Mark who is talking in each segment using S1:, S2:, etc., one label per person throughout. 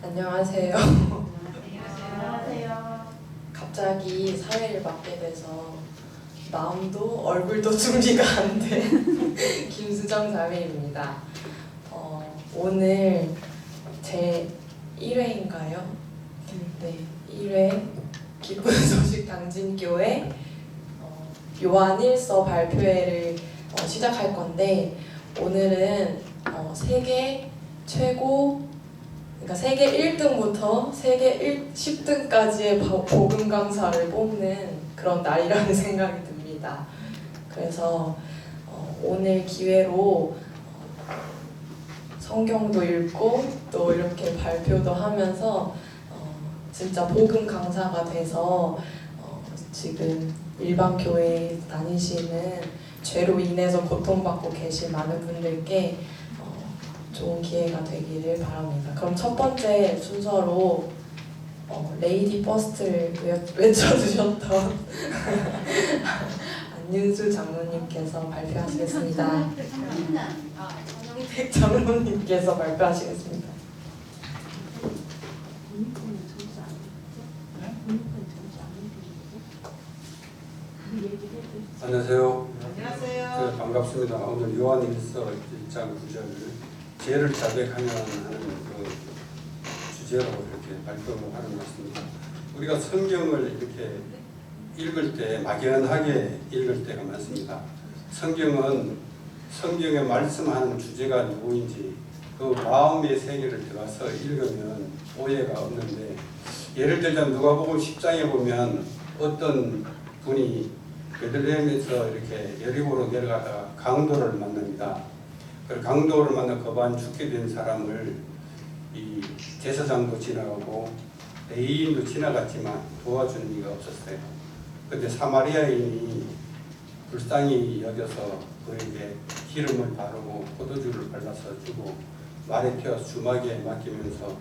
S1: 안녕하세요.
S2: 안녕하세요.
S1: 갑자기 사회를 맡게 돼서 마음도 얼굴도 준비가 안 된 김수정 자매입니다. 오늘 제 1회인가요? 네, 1회 기쁜 소식 당진교회 요한 1서 발표회를 시작할 건데, 오늘은 세계 최고, 그러니까 세계 1등부터 세계 10등까지의 복음 강사를 뽑는 그런 날이라는 생각이 듭니다. 그래서 오늘 기회로 성경도 읽고 또 이렇게 발표도 하면서 진짜 복음 강사가 돼서 지금 일반 교회에 다니시는 죄로 인해서 고통받고 계신 많은 분들께 좋은 기회가 되기를 바랍니다. 그럼 첫 번째 순서로 레이디 퍼스트를 외쳐주셨던 안윤수 장로님께서 발표하시겠습니다. 정영택 장로님께서 발표하시겠습니다.
S3: 안녕하세요.
S2: 안녕하세요.
S3: 반갑습니다. 오늘 요한 1서 1장 9절을 죄를 자백하면 하는 그 주제라고 이렇게 발표하는 것입니다. 우리가 성경을 이렇게 읽을 때 막연하게 읽을 때가 많습니다. 성경은 성경에 말씀하는 주제가 누구인지 그 마음의 세계를 들어가서 읽으면 오해가 없는데, 예를 들자면 누가복음 10장에 보면 어떤 분이 베들레헴에서 이렇게 여리고로 내려가다가 강도를 만납니다. 그 강도를 만나 거반 죽게 된 사람을 이 제사장도 지나가고 레위인도 지나갔지만 도와주는 이가 없었어요. 그런데 사마리아인이 불쌍히 여겨서 그에게 기름을 바르고 포도주를 발라서 주고 말에 태워서 주마기에 맡기면서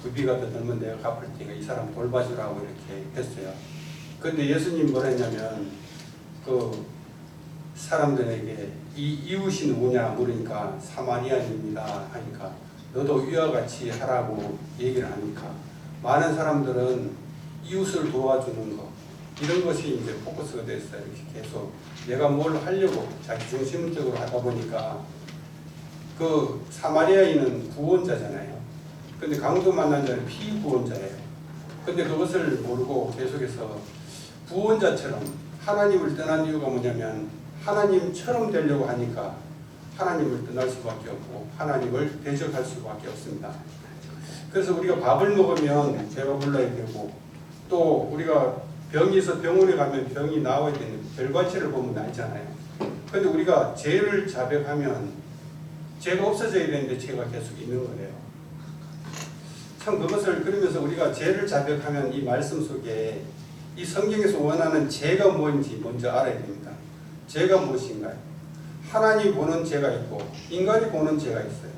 S3: 부비가 더 늘면 내가 갚을 테니까 이 사람 돌봐주라고 이렇게 했어요. 그런데 예수님 뭐라 했냐면, 그 사람들에게 이 이웃이 누구냐 물으니까 사마리아인입니다 하니까 너도 이와 같이 하라고 얘기를 하니까, 많은 사람들은 이웃을 도와주는 것, 이런 것이 이제 포커스가 됐어요. 이렇게 계속 내가 뭘 하려고 자기 중심적으로 하다 보니까, 그 사마리아인은 구원자잖아요. 근데 강도 만난 자는 피구원자예요. 근데 그것을 모르고 계속해서 구원자처럼 하나님을 떠난 이유가 뭐냐면, 하나님처럼 되려고 하니까 하나님을 떠날 수밖에 없고 하나님을 대적할 수밖에 없습니다. 그래서 우리가 밥을 먹으면 배가 불러야 되고, 또 우리가 병이 있어 병원에 가면 병이 나와야 되는 결과치를 보면 알잖아요. 그런데 우리가 죄를 자백하면 죄가 없어져야 되는데 죄가 계속 있는 거예요. 참 그것을, 그러면서 우리가 죄를 자백하면 이 말씀 속에 이 성경에서 원하는 죄가 뭔지 먼저 알아야 됩니다. 죄가 무엇인가요? 하나님이 보는 죄가 있고 인간이 보는 죄가 있어요.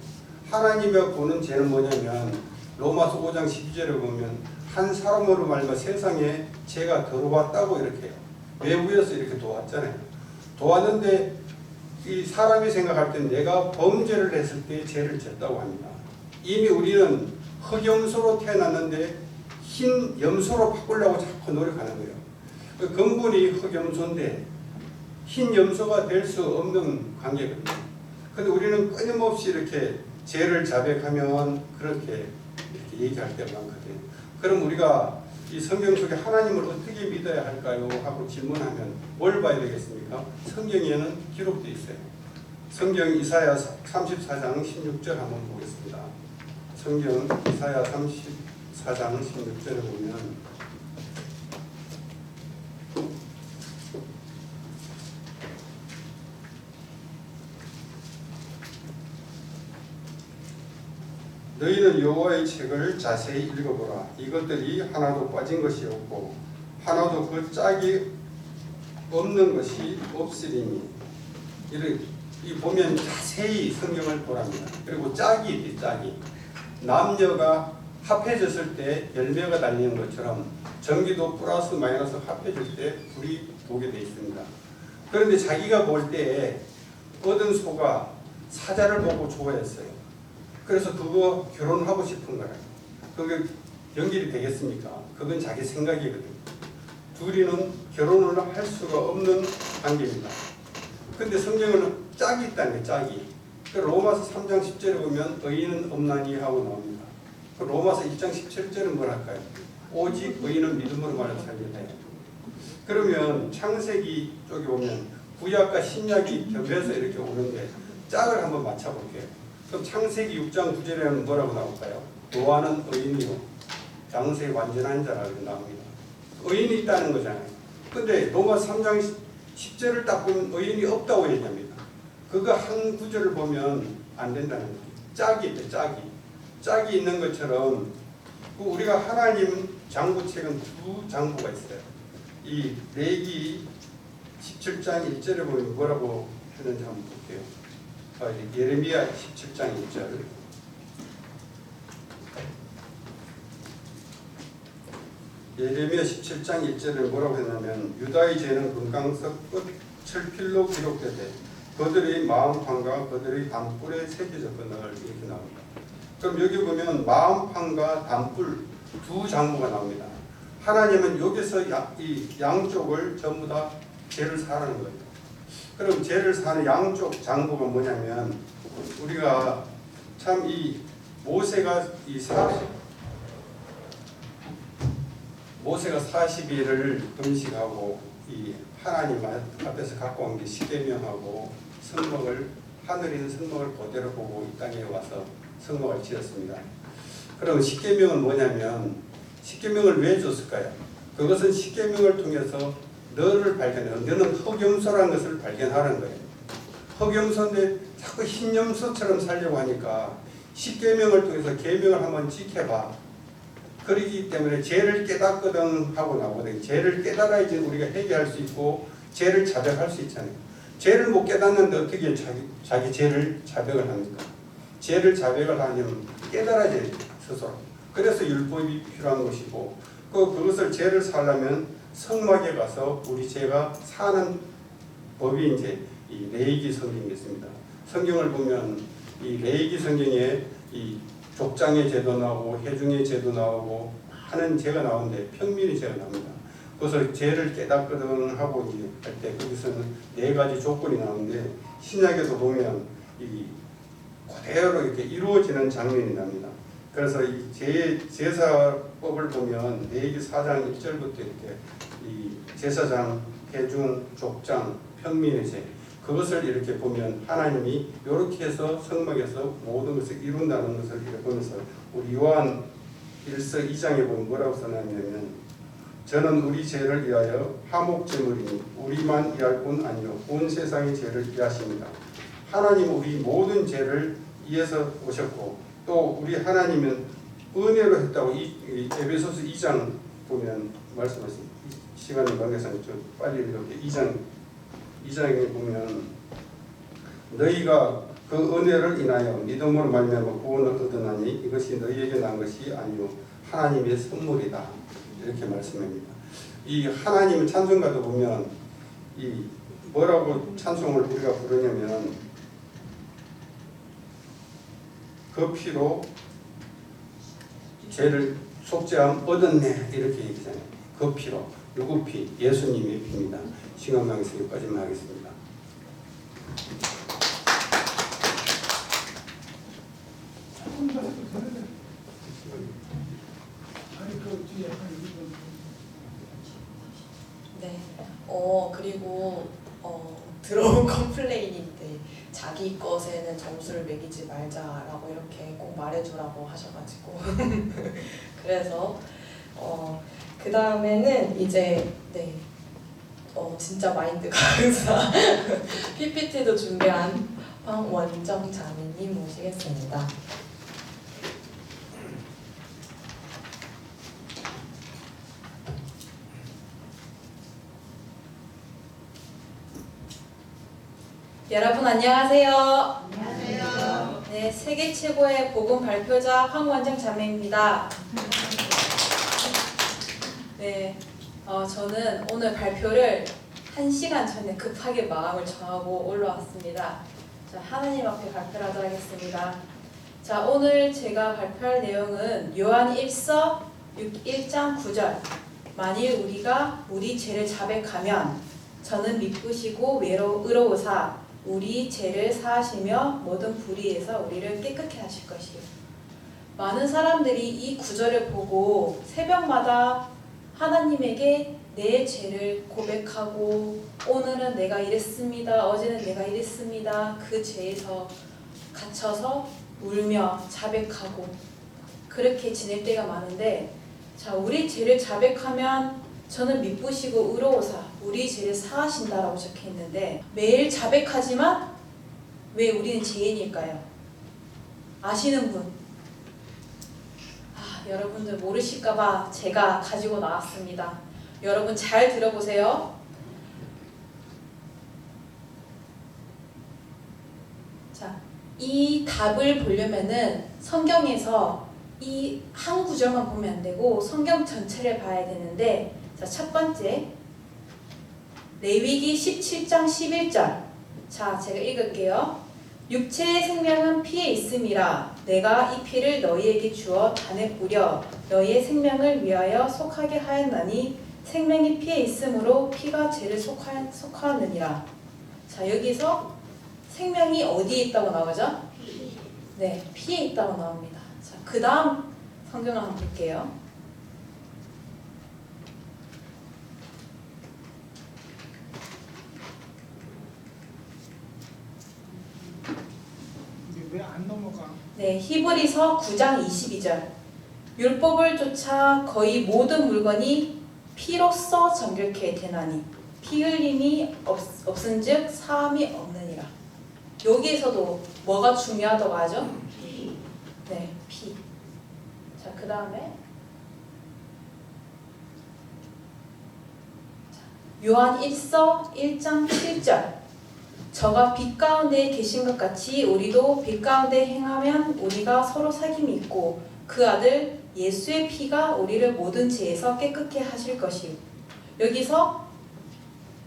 S3: 하나님이 보는 죄는 뭐냐면, 로마서 5장 12절에 보면 한 사람으로 말미암아 세상에 죄가 들어왔다고 이렇게 해요. 외부에서 이렇게 도왔잖아요. 도왔는데 이 사람이 생각할 때 내가 범죄를 했을 때 죄를 졌다고 합니다. 이미 우리는 흑염소로 태어났는데 흰 염소로 바꾸려고 자꾸 노력하는 거예요. 그 근본이 흑염소인데 흰 염소가 될 수 없는 관계거든요. 근데 우리는 끊임없이 이렇게 죄를 자백하면 그렇게 이렇게 얘기할 때가 많거든요. 그럼 우리가 이 성경 속에 하나님을 어떻게 믿어야 할까요? 하고 질문하면 뭘 봐야 되겠습니까? 성경에는 기록되어 있어요. 성경 이사야 34장 16절 한번 보겠습니다. 성경 이사야 34장 16절에 보면, 너희는 여호와의 책을 자세히 읽어보라. 이것들이 하나도 빠진 것이 없고 하나도 그 짝이 없는 것이 없으리니. 이 보면 자세히 성경을 보랍니다. 그리고 짝이 있지, 짝이. 남녀가 합해졌을 때 열매가 달리는 것처럼 전기도 플러스 마이너스 합해질 때 불이 보게 되어 있습니다. 그런데 자기가 볼 때 얻은 소가 사자를 보고 좋아했어요. 그래서 그거 결혼하고 싶은 거예요. 그게 연결이 되겠습니까? 그건 자기 생각이거든요. 둘이는 결혼을 할 수가 없는 관계입니다. 근데 성경은 짝이 있다는 거예요. 짝이. 그 로마서 3장 10절에 보면 의인은 없나니 하고 나옵니다. 그 로마서 1장 17절은 뭘 할까요? 오직 의인은 믿음으로 말하여 살리라. 그러면 창세기 쪽에 보면 구약과 신약이 겹쳐서 이렇게 오는데 짝을 한번 맞춰볼게요. 그럼 창세기 6장 9절에는 뭐라고 나올까요? 노아는 의인이요 장세의 완전한 자라고 나옵니다. 의인이 있다는 거잖아요. 근데 로마 3장 10절을 딱 보면 의인이 없다고 얘기합니다. 그거 한 구절을 보면 안 된다는 거예요. 짝이 있대, 짝이. 짝이 있는 것처럼 우리가 하나님 장부책은 두 장부가 있어요. 이 레위기 17장 1절에 보면 뭐라고 했는지 한번 볼게요. 예레미야 17장 1절. 예레미야 17장 1절에 뭐라고 했냐면 유다의 죄는 금강석 철필로 기록되되 그들의 마음판과 그들의 담불에 새겨졌거늘 이렇게 나옵니다. 그럼 여기 보면 마음판과 담불 두 장부가 나옵니다. 하나님은 여기서 이 양쪽을 전부 다 죄를 사하는 거예요. 그럼 죄를 사는 양쪽 장부가 뭐냐면 우리가 참 이 모세가 40일을 금식하고 이 하나님 앞에서 갖고 온 게 십계명하고 성막을 하늘에 있는 성막을 그대로 보고 이 땅에 와서 성막을 지었습니다. 그럼 십계명은 뭐냐면 십계명을 왜 줬을까요? 그것은 십계명을 통해서 너를 발견해요. 너는 흑염소라는 것을 발견하는 거예요. 흑염소인데 자꾸 흰염소처럼 살려고 하니까 십계명을 통해서 계명을 한번 지켜봐. 그러기 때문에 죄를 깨닫거든 하고 나오거든요. 죄를 깨달아야지 우리가 해결할 수 있고 죄를 자백할 수 있잖아요. 죄를 못 깨닫는데 어떻게 자기 죄를 자백을 합니까? 죄를 자백을 하려면 깨달아야지 스스로. 그래서 율법이 필요한 것이고 그것을 죄를 살려면 성막에 가서 우리 죄가 사는 법이 이제 이 레위기 성경이 있습니다. 성경을 보면 이 레위기 성경에 이 족장의 제도 나오고 회중의 제도 나오고 하는 죄가 나오는데 평민의 죄가 나옵니다. 그것을 죄를 깨닫거든 하고 할 때 거기서는 4가지 조건이 나오는데 신약에도 보면 이 그대로 이렇게 이루어지는 장면이 납니다. 그래서 이 제사법을 보면 레위기 4장 1절부터 이렇게 이 제사장, 회중, 족장, 평민의 죄 그것을 이렇게 보면 하나님이 이렇게 해서 성막에서 모든 것을 이룬다는 것을 이렇게 보면서 우리 요한 1서 2장에 보면 뭐라고 써놨냐면 저는 우리 죄를 위하여 화목제물이니 우리만 위할 뿐 아니요 온 세상의 죄를 위하십니다. 하나님은 우리 모든 죄를 위해서 오셨고 또 우리 하나님은 은혜로 했다고 이 에베소서 2장 보면 말씀하십니다. 시간이 관계상 좀 빨리 이렇게 2장에 보면 너희가 그 은혜를 인하여 믿음으로 말미암아 구원을 얻으나니 이것이 너희에게 난 것이 아니요 하나님의 선물이다 이렇게 말씀합니다. 이 하나님의 찬송가도 보면 이 뭐라고 찬송을 우리가 부르냐면 그 피로 죄를 속죄함 얻었네 이렇게 얘기잖아요. 그 피로 누구 피? 예수님의 피입니다. 신앙강에서 여기까지만 하겠습니다.
S1: 네. 그리고 들어온 컴플레인인데 자기 것에는 점수를 매기지 말자라고 이렇게 꼭 말해주라고 하셔가지고 그래서 그 다음에는 이제 네. 진짜 마인드 강사 PPT도 준비한 황원정 자매님 모시겠습니다.
S2: 여러분 안녕하세요. 안녕하세요. 네, 세계 최고의 복음 발표자 황원정 자매입니다. 네, 저는 오늘 발표를 1시간 전에 급하게 마음을 정하고 올라왔습니다. 자, 하나님 앞에 발표를 하도록 하겠습니다. 자, 오늘 제가 발표할 내용은 요한 1서 1장 9절. 만일 우리가 우리 죄를 자백하면 저는 미쁘시고 의로우사 우리 죄를 사하시며 모든 불의에서 우리를 깨끗게 하실 것이요. 많은 사람들이 이 구절을 보고 새벽마다 하나님에게 내 죄를 고백하고 오늘은 내가 이랬습니다. 어제는 내가 이랬습니다. 그 죄에서 갇혀서 울며 자백하고 그렇게 지낼 때가 많은데 자, 우리 죄를 자백하면 저는 미쁘시고 의로우사 우리 죄를 사하신다라고 적혀있는데 매일 자백하지만 왜 우리는 죄인일까요? 아시는 분? 여러분들 모르실까봐 제가 가지고 나왔습니다. 여러분 잘 들어보세요. 자, 이 답을 보려면은 성경에서 이 한 구절만 보면 안 되고 성경 전체를 봐야 되는데 자, 첫 번째 레위기 17장 11절. 자, 제가 읽을게요. 육체의 생명은 피에 있음이라 내가 이 피를 너희에게 주어 단에 뿌려 너희의 생명을 위하여 속하게 하였나니 생명이 피에 있으므로 피가 죄를 속하느니라. 자, 여기서 생명이 어디에 있다고 나오죠? 네, 피에 있다고 나옵니다. 자, 그 다음 성경을 한번 볼게요.
S4: 왜 안 넘어가?
S2: 네, 히브리서 9장 22절. 율법을 쫓아 거의 모든 물건이 피로써 정결케 되나니 피 흘림이 없은즉 사함이 없느니라. 여기에서도 뭐가 중요하다고 하죠? 네, 피. 자, 그 다음에 요한 1서 1장 7절. 저가 빛 가운데 계신 것 같이 우리도 빛 가운데 행하면 우리가 서로 사귐이 있고 그 아들 예수의 피가 우리를 모든 죄에서 깨끗게 하실 것이요. 여기서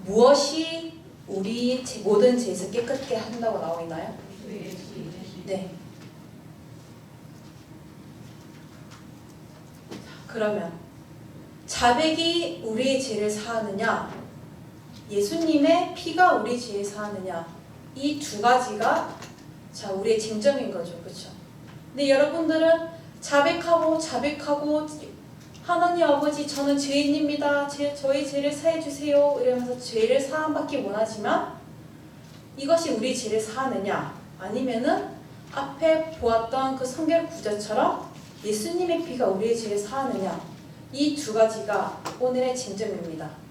S2: 무엇이 우리 모든 죄에서 깨끗게 한다고 나와 있나요? 네. 그러면 자백이 우리의 죄를 사하느냐? 예수님의 피가 우리 죄를 사하느냐? 이 두 가지가 자, 우리의 쟁점인 거죠. 그렇죠? 근데 여러분들은 자백하고 하나님 아버지 저는 죄인입니다. 저희 죄를 사해 주세요. 이러면서 죄를 사함받기 원하지만 이것이 우리 죄를 사하느냐? 아니면은 앞에 보았던 그 성경 구절처럼 예수님의 피가 우리의 죄를 사하느냐? 이 두 가지가 오늘의 쟁점입니다.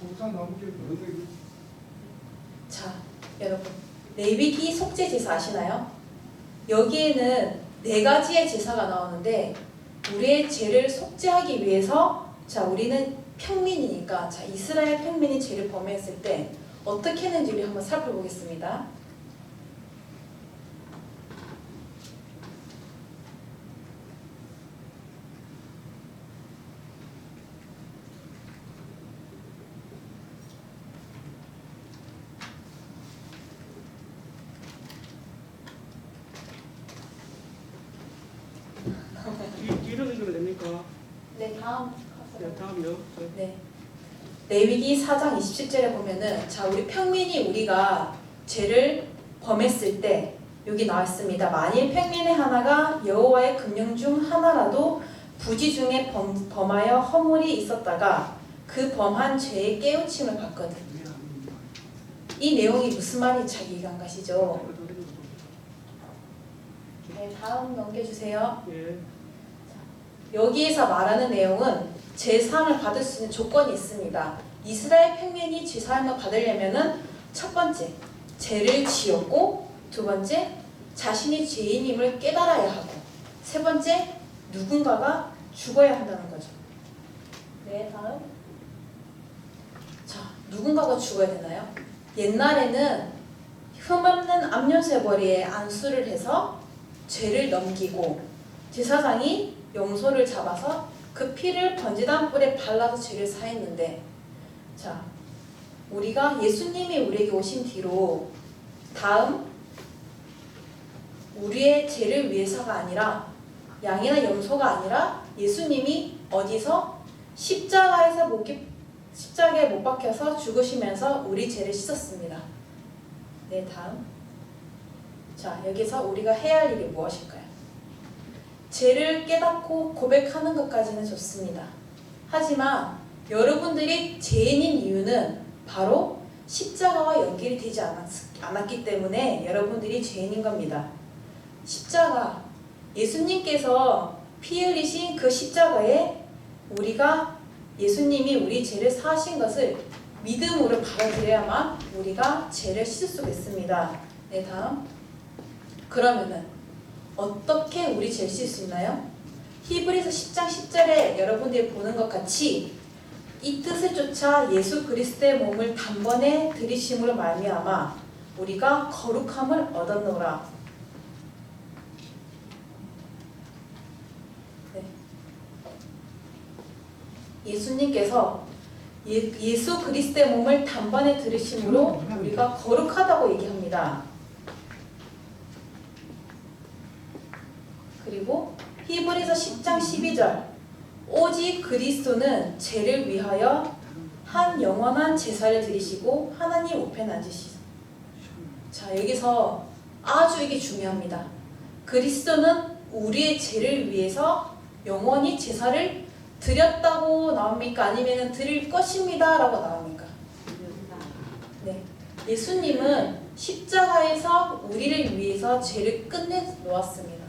S4: 거기서 넘게 모르는
S2: 자, 여러분 레위기 속죄 제사 아시나요? 여기에는 네 가지의 제사가 나오는데 우리의 죄를 속죄하기 위해서 자, 우리는 평민이니까 자, 이스라엘 평민이 죄를 범했을 때 어떻게 했는지 우리 한번 살펴보겠습니다.
S4: 이런 의견을 냅니까?
S2: 네, 다음
S4: 네, 다음요.
S2: 네. 레위기 4장 27절에 보면은 자, 우리 평민이 우리가 죄를 범했을 때 여기 나와 있습니다. 만일 평민의 하나가 여호와의 금령 중 하나라도 부지 중에 범하여 허물이 있었다가 그 범한 죄의 깨우침을 받거든. 이 내용이 무슨 말인지 잘 이해가 안 가시죠? 네, 다음 넘겨주세요.
S4: 예.
S2: 여기에서 말하는 내용은 제사함을 받을 수 있는 조건이 있습니다. 이스라엘 평민이 제사함을 받으려면은 첫 번째, 죄를 지었고 두 번째, 자신이 죄인임을 깨달아야 하고 세 번째, 누군가가 죽어야 한다는 거죠. 네, 다음. 자, 누군가가 죽어야 되나요? 옛날에는 흠없는 암염새벌이에 안수를 해서 죄를 넘기고 제사장이 염소를 잡아서 그 피를 번제단 뿔에 발라서 죄를 사했는데, 자, 우리가 예수님이 우리에게 오신 뒤로 다음 우리의 죄를 위해서가 아니라 양이나 염소가 아니라 예수님이 어디서 십자가에 못 박혀서 죽으시면서 우리 죄를 씻었습니다. 네, 다음. 자, 여기서 우리가 해야 할 일이 무엇일까요? 죄를 깨닫고 고백하는 것까지는 좋습니다. 하지만 여러분들이 죄인인 이유는 바로 십자가와 연결이 되지 않았기 때문에 여러분들이 죄인인 겁니다. 십자가, 예수님께서 피 흘리신 그 십자가에 우리가 예수님이 우리 죄를 사하신 것을 믿음으로 받아들여야만 우리가 죄를 씻을 수 있습니다. 네, 다음. 그러면은 어떻게 우리 죄를 씻을 수 있나요? 히브리서 10장 10절에 여러분들이 보는 것 같이 이 뜻을 쫓아 예수 그리스도의 몸을 단번에 들이심으로 말미암아 우리가 거룩함을 얻었노라. 네. 예수님께서 예수 그리스도의 몸을 단번에 들이심으로 우리가 거룩하다고 얘기합니다. 그리고 히브리서 10장 12절 오직 그리스도는 죄를 위하여 한 영원한 제사를 드리시고 하나님 우편에 앉으시소. 자, 여기서 아주 이게 중요합니다. 그리스도는 우리의 죄를 위해서 영원히 제사를 드렸다고 나옵니까? 아니면 드릴 것입니다 라고 나옵니까? 네, 예수님은 십자가에서 우리를 위해서 죄를 끝내 놓았습니다.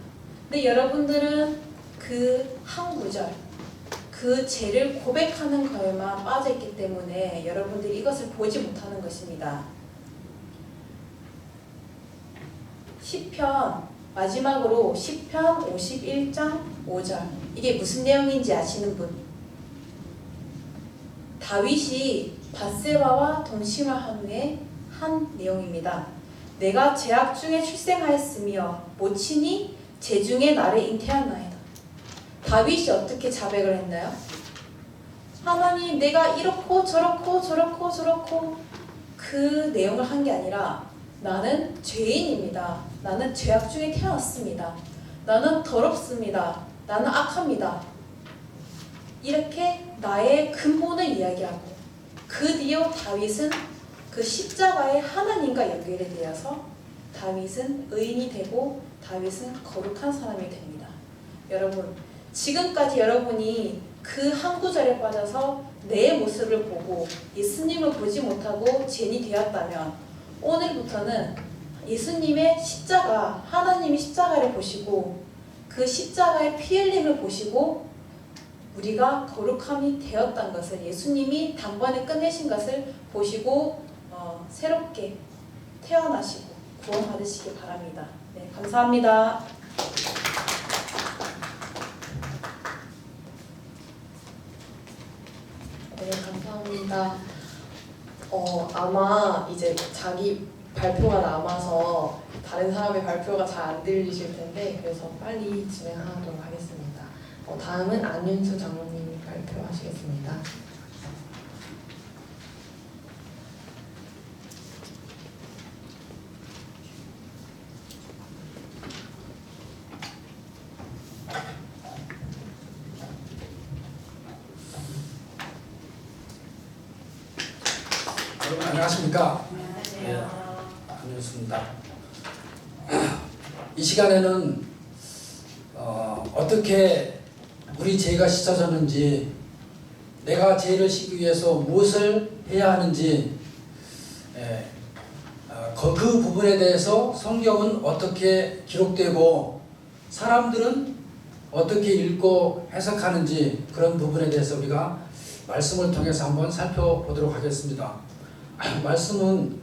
S2: 근데 여러분들은 그 한 구절, 그 죄를 고백하는 거에만 빠져있기 때문에 여러분들이 이것을 보지 못하는 것입니다. 시편, 마지막으로 시편 51장 5절, 이게 무슨 내용인지 아시는 분? 다윗이 밧세바와 동침한 후에 한 내용입니다. 내가 죄악 중에 출생하였으며 모친이 재중에 나를 잉태하나이다. 다윗이 어떻게 자백을 했나요? 하나님, 내가 이렇고 저렇고 그 내용을 한 게 아니라 나는 죄인입니다. 나는 죄악 중에 태어났습니다. 나는 더럽습니다. 나는 악합니다. 이렇게 나의 근본을 이야기하고 그 뒤에 다윗은 그 십자가의 하나님과 연결이 되어서 다윗은 의인이 되고 다윗은 거룩한 사람이 됩니다. 여러분, 지금까지 여러분이 그 한 구절에 빠져서 내 모습을 보고 예수님을 보지 못하고 죄인이 되었다면 오늘부터는 예수님의 십자가, 하나님의 십자가를 보시고 그 십자가의 피 흘림을 보시고 우리가 거룩함이 되었다는 것을, 예수님이 단번에 끝내신 것을 보시고 새롭게 태어나시고 구원받으시기 바랍니다. 네, 감사합니다.
S1: 네, 감사합니다. 아마 이제 자기 발표가 남아서 다른 사람의 발표가 잘 안 들리실 텐데 그래서 빨리 진행하도록 하겠습니다. 다음은 안윤수 장로님이 발표하시겠습니다.
S5: 여러분 안녕하십니까? 네, 안녕하십니다. 이 시간에는 어떻게 우리 죄가 씻어졌는지, 내가 죄를 씻기 위해서 무엇을 해야 하는지, 그 부분에 대해서 성경은 어떻게 기록되고 사람들은 어떻게 읽고 해석하는지, 그런 부분에 대해서 우리가 말씀을 통해서 한번 살펴보도록 하겠습니다. 말씀은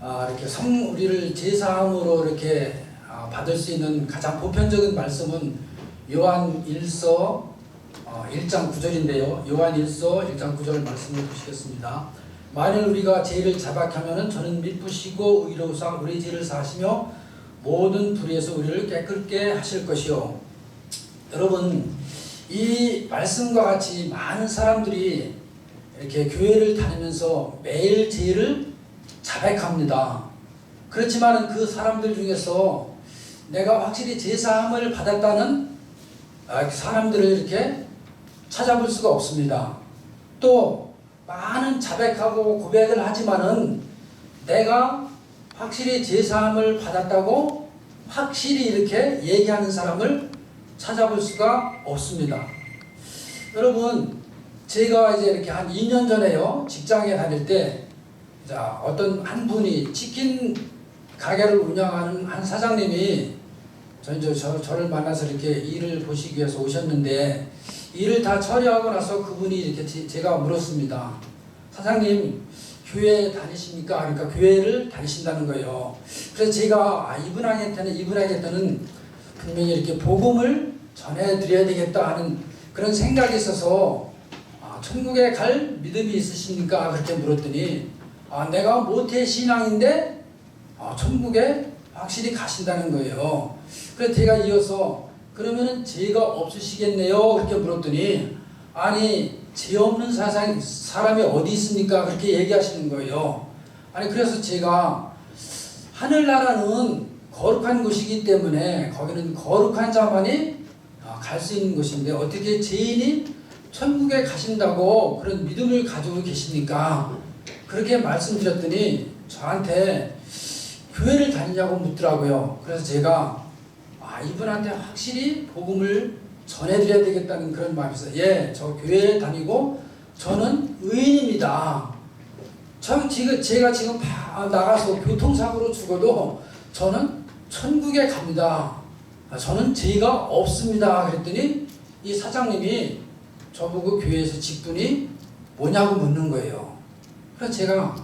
S5: 이렇게 우리를 제사함으로 이렇게 받을 수 있는 가장 보편적인 말씀은 요한 1서 1장 9절인데요. 요한 1서 1장 9절 말씀을 보시겠습니다. 만일 우리가 죄를 자박하면은 저는 미쁘시고 의로우사 우리 죄를 사하시며 모든 불의에서 우리를 깨끗게 하실 것이요. 여러분, 이 말씀과 같이 많은 사람들이 이렇게 교회를 다니면서 매일 제를 자백합니다. 그렇지만 그 사람들 중에서 내가 확실히 제사함을 받았다는 사람들을 이렇게 찾아볼 수가 없습니다. 또 많은 자백하고 고백을 하지만은 내가 확실히 제사함을 받았다고 확실히 이렇게 얘기하는 사람을 찾아볼 수가 없습니다. 여러분, 제가 이제 이렇게 한 2년 전에요, 직장에 다닐 때, 자, 어떤 한 분이 치킨 가게를 운영하는 한 사장님이 저를 만나서 이렇게 일을 보시기 위해서 오셨는데, 일을 다 처리하고 나서 그분이 이렇게 제가 물었습니다. 사장님, 교회 다니십니까? 그러니까 교회를 다니신다는 거예요. 그래서 제가 이분에게는 분명히 이렇게 복음을 전해드려야 되겠다 하는 그런 생각이 있어서 천국에 갈 믿음이 있으십니까? 그렇게 물었더니 내가 모태신앙인데 천국에 확실히 가신다는 거예요. 그래서 제가 이어서 그러면은 죄가 없으시겠네요? 그렇게 물었더니 아니 죄 없는 사람이 어디 있습니까? 그렇게 얘기하시는 거예요. 아니 그래서 제가 하늘나라는 거룩한 곳이기 때문에 거기는 거룩한 자만이 갈 수 있는 곳인데 어떻게 죄인이 천국에 가신다고 그런 믿음을 가지고 계십니까? 그렇게 말씀드렸더니 저한테 교회를 다니냐고 묻더라고요. 그래서 제가 이분한테 확실히 복음을 전해드려야 되겠다는 그런 마음이 있어요. 예, 저 교회에 다니고 저는 의인입니다. 제가 지금 나가서 교통사고로 죽어도 저는 천국에 갑니다. 저는 죄가 없습니다. 그랬더니 이 사장님이 저보고 교회에서 직분이 뭐냐고 묻는 거예요. 그래서 제가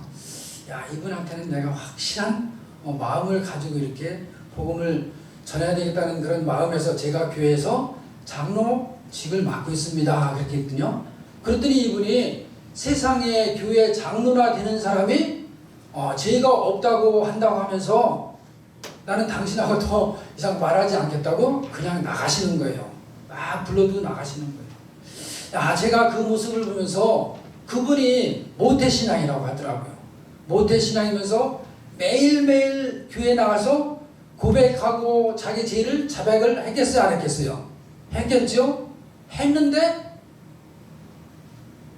S5: 이분한테는 내가 확실한 마음을 가지고 이렇게 복음을 전해야 되겠다는 그런 마음에서 제가 교회에서 장로직을 맡고 있습니다. 그렇게 했거든요. 그랬더니 이분이 세상에 교회 장로나 되는 사람이 죄가 없다고 한다고 하면서 나는 당신하고 더 이상 말하지 않겠다고 그냥 나가시는 거예요. 막 불러도 나가시는 거예요. 제가 그 모습을 보면서 그분이 모태신앙이라고 하더라고요. 모태신앙이면서 매일매일 교회 나가서 고백하고 자기 죄를 자백을 했겠어요? 안 했겠어요? 했겠죠? 했는데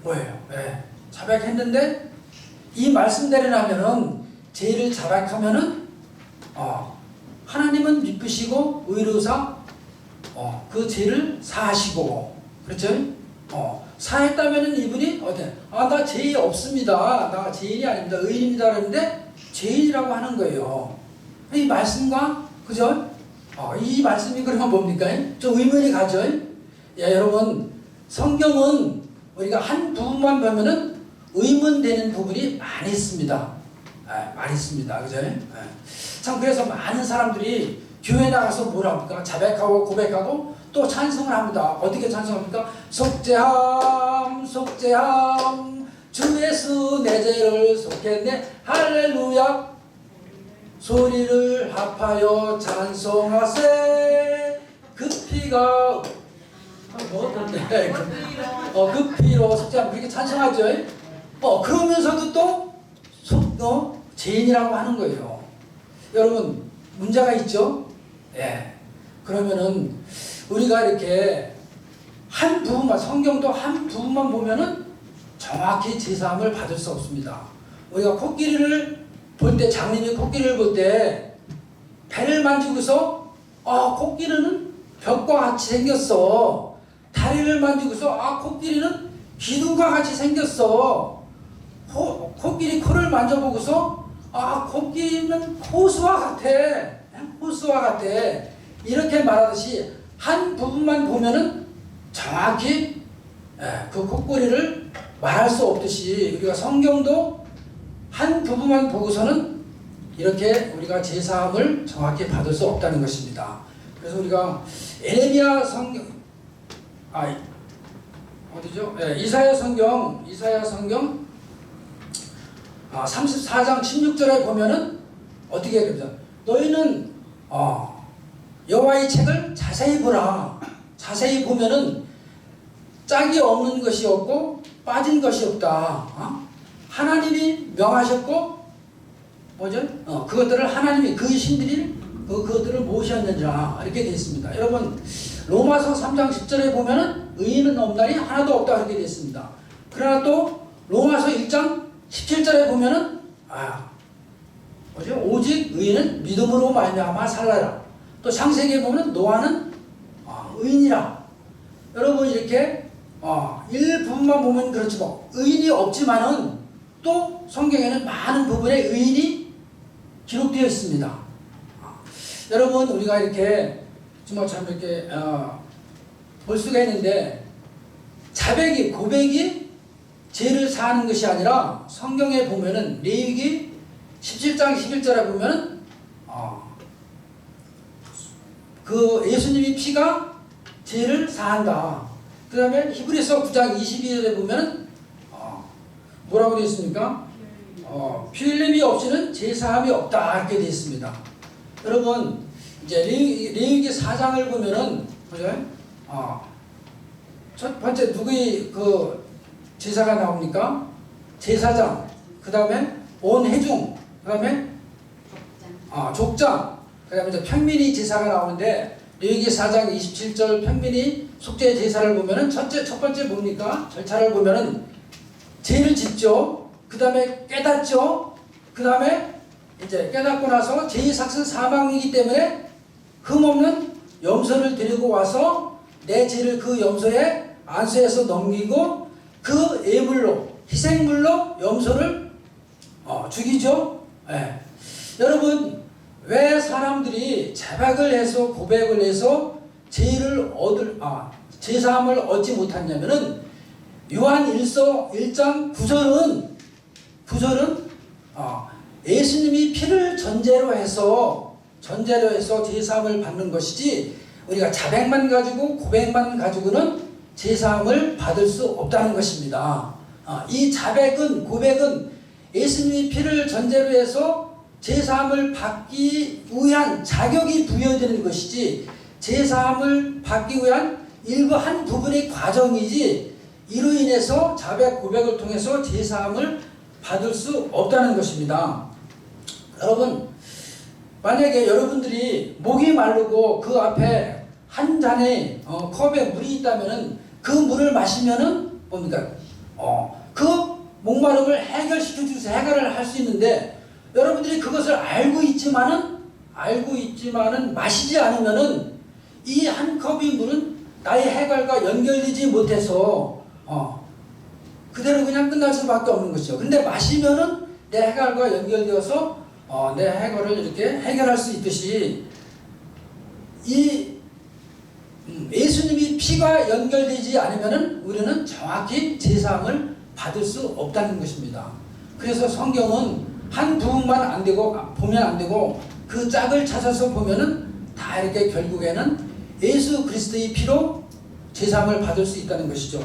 S5: 뭐예요? 네. 자백했는데 이 말씀대로라면은 죄를 자백하면은 하나님은 미쁘시고 의로사 그 죄를 사하시고 그렇죠? 사했다면은 이분이 나 죄 없습니다. 나 죄인이 아닙니다. 의인입니다. 그러는데 죄인이라고 하는 거예요. 이 말씀과 그죠? 이 말씀이 그러면 뭡니까? 좀 의문이 가죠? 여러분 성경은 우리가 한 부분만 보면은 의문되는 부분이 많이 있습니다. 많이 있습니다. 그죠? 참 그래서 많은 사람들이 교회 나가서 뭐라 합니까? 자백하고 고백하고 또 찬송을 합니다. 어떻게 찬송합니까? 속죄함 속죄함 주 예수 내 죄를 속했네 할렐루야 소리를 합하여 찬송하세 그 피가 그 피로 속죄함 그렇게 찬송하죠. 그러면서도 또 죄인이라고 하는 거예요. 여러분 문제가 있죠? 그러면은 우리가 이렇게 한 부분만 성경도 한 부분만 보면은 정확히 제사함을 받을 수 없습니다. 우리가 코끼리를 볼 때 장님이 코끼리를 볼 때 배를 만지고서 코끼리는 벽과 같이 생겼어. 다리를 만지고서 코끼리는 기둥과 같이 생겼어. 코끼리 코를 만져보고서 코끼리는 호수와 같아. 호수와 같아. 이렇게 말하듯이 한 부분만 보면은 정확히 그 코끼리를 말할 수 없듯이 우리가 성경도 한 부분만 보고서는 이렇게 우리가 제사함을 정확히 받을 수 없다는 것입니다. 그래서 우리가 에레미야 성경 어디죠? 이사야 성경 34장 16절에 보면은 어떻게 됩니까? 너희는 여호와의 책을 자세히 보라. 자세히 보면은 짝이 없는 것이 없고 빠진 것이 없다. 하나님이 명하셨고 뭐죠? 그것들을 하나님이 그 신들이 그것들을 모셨느니라 이렇게 되어 있습니다. 여러분 로마서 3장 10절에 보면은 의인은 없나니 하나도 없다 그렇게 되어 있습니다. 그러나 또 로마서 1장 17절에 보면은 뭐죠? 오직 의인은 믿음으로 말미암아 살라라. 또 창세기에 보면 노아는 의인이라. 여러분 이렇게 일부분만 보면 그렇지 뭐 의인이 없지만은 또 성경에는 많은 부분에 의인이 기록되어 있습니다. 여러분 우리가 이렇게 주말처럼 이렇게 볼 수가 있는데 자백이 고백이 죄를 사하는 것이 아니라 성경에 보면은 레위기 17장 11절에 보면은 그 예수님이 피가 죄를 사한다. 그 다음에 히브리서 9장 22절에 보면은 뭐라고 되어 있습니까? 피 흘림이 없이는 죄 사함이 없다 이렇게 되어 있습니다. 여러분 이제 레위기 4장을 보면은 그죠? 첫 번째 누구의 그 제사가 나옵니까? 제사장, 그 다음에 온회중, 그 다음에 족장, 그 다음에 이제 평민이 제사가 나오는데 레위기 4장 27절 평민이 속죄 제사를 보면은 첫 번째 뭡니까? 절차를 보면은 죄를 짓죠. 그 다음에 깨닫죠. 그 다음에 이제 깨닫고 나서 죄의 삭은 사망이기 때문에 흠없는 염소를 데리고 와서 내 죄를 그 염소에 안수해서 넘기고 그 예물로 희생물로 염소를 죽이죠. 예. 여러분 왜 사람들이 자백을 해서 고백을 해서 제사함을 얻지 못했냐면은 요한 1장 9절은 예수님이 피를 전제로 해서 제사함을 받는 것이지 우리가 자백만 가지고 고백만 가지고는 제사함을 받을 수 없다는 것입니다. 이 자백은 고백은 예수님이 피를 전제로 해서 제사함을 받기 위한 자격이 부여되는 것이지 제사함을 받기 위한 일부 한 부분의 과정이지 이로 인해서 자백 고백을 통해서 제사함을 받을 수 없다는 것입니다. 여러분 만약에 여러분들이 목이 마르고 그 앞에 한 잔의 컵에 물이 있다면은 그 물을 마시면은 뭡니까? 그 목마름을 해결을 할 수 있는데 여러분들이 그것을 알고 있지만은 마시지 않으면은 이 한 컵의 물은 나의 해결과 연결되지 못해서 그대로 그냥 끝날 수밖에 없는 것이죠. 근데 마시면은 내 해결과 연결되어서 내 해결을 이렇게 해결할 수 있듯이 이 예수님이 피가 연결되지 않으면은 우리는 정확히 제사함을 받을 수 없다는 것입니다. 그래서 성경은 한 부분만 안 되고 보면 안 되고 그 짝을 찾아서 보면은 다 이렇게 결국에는 예수 그리스도의 피로 제사함을 받을 수 있다는 것이죠.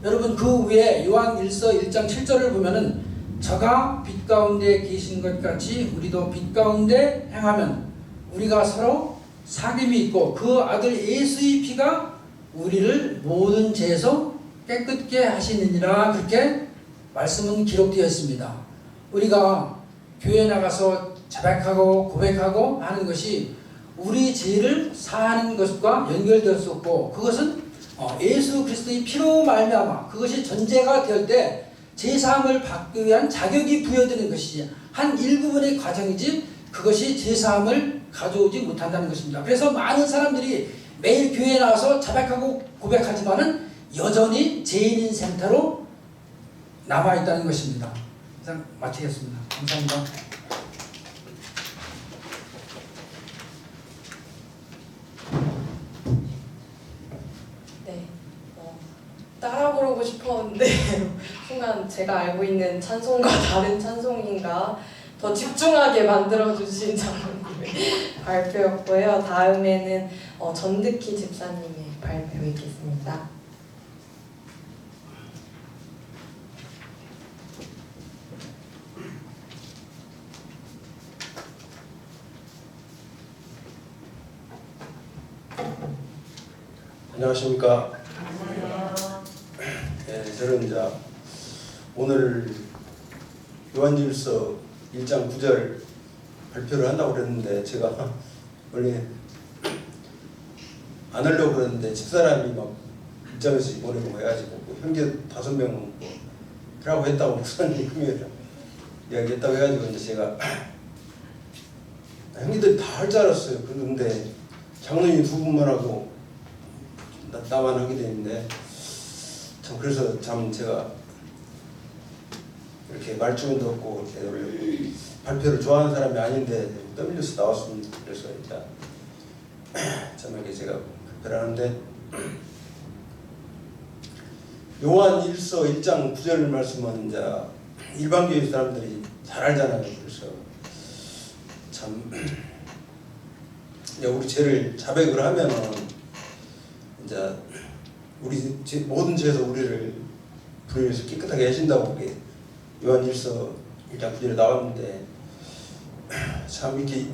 S5: 여러분 그 위에 요한 1장 7절을 보면은 저가 빛 가운데 계신 것 같이 우리도 빛 가운데 행하면 우리가 서로 사귐이 있고 그 아들 예수의 피가 우리를 모든 죄에서 깨끗게 하시느니라 그렇게 말씀은 기록되어 있습니다. 우리가 교회에 나가서 자백하고 고백하고 하는 것이 우리 죄를 사하는 것과 연결될 수 없고 그것은 예수 그리스도의 피로 말미암아 그것이 전제가 될 때 제사함을 받기 위한 자격이 부여되는 것이지 한 일부분의 과정이지 그것이 제사함을 가져오지 못한다는 것입니다. 그래서 많은 사람들이 매일 교회에 나와서 자백하고 고백하지만은 여전히 죄인인 상태로 남아있다는 것입니다. 이상 마치겠습니다. 감사합니다.
S1: 네, 따라 부르고 싶었는데 순간 제가 알고 있는 찬송과 다른 찬송인가 더 집중하게 만들어주신 장로님의 발표였고요. 다음에는 전득희 집사님의 발표 있겠습니다.
S6: 안녕하십니까. 저는 이제 오늘 요한일서 1장 9절 발표를 한다고 그랬는데 제가 원래 안 하려고 그랬는데 집사람이 막 입장에서 보내고 해가지고 뭐 형제 5명 뭐 하라고 했다고 목사님이 금요일에 이야기했다고 해가지고 이제 제가 형님들이 다 할 줄 알았어요. 그런데 장로님 2분만 하고 나만 하게 되는데 참 그래서 참 제가 이렇게 말주문도 없고 이렇게 원래 발표를 좋아하는 사람이 아닌데 떠밀려서 나왔습니다. 그래서 일단 참 이렇게 제가 발표를 하는데 요한 1서 1장 9절 말씀은 이제 일반교회 사람들이 잘 알잖아요. 그래서 참 우리 죄를 자백을 하면은 이제 우리 모든 죄에서 우리를 불의해서 깨끗하게 하신다고 그게 요한 1서 1장 9절에 나왔는데 참 이렇게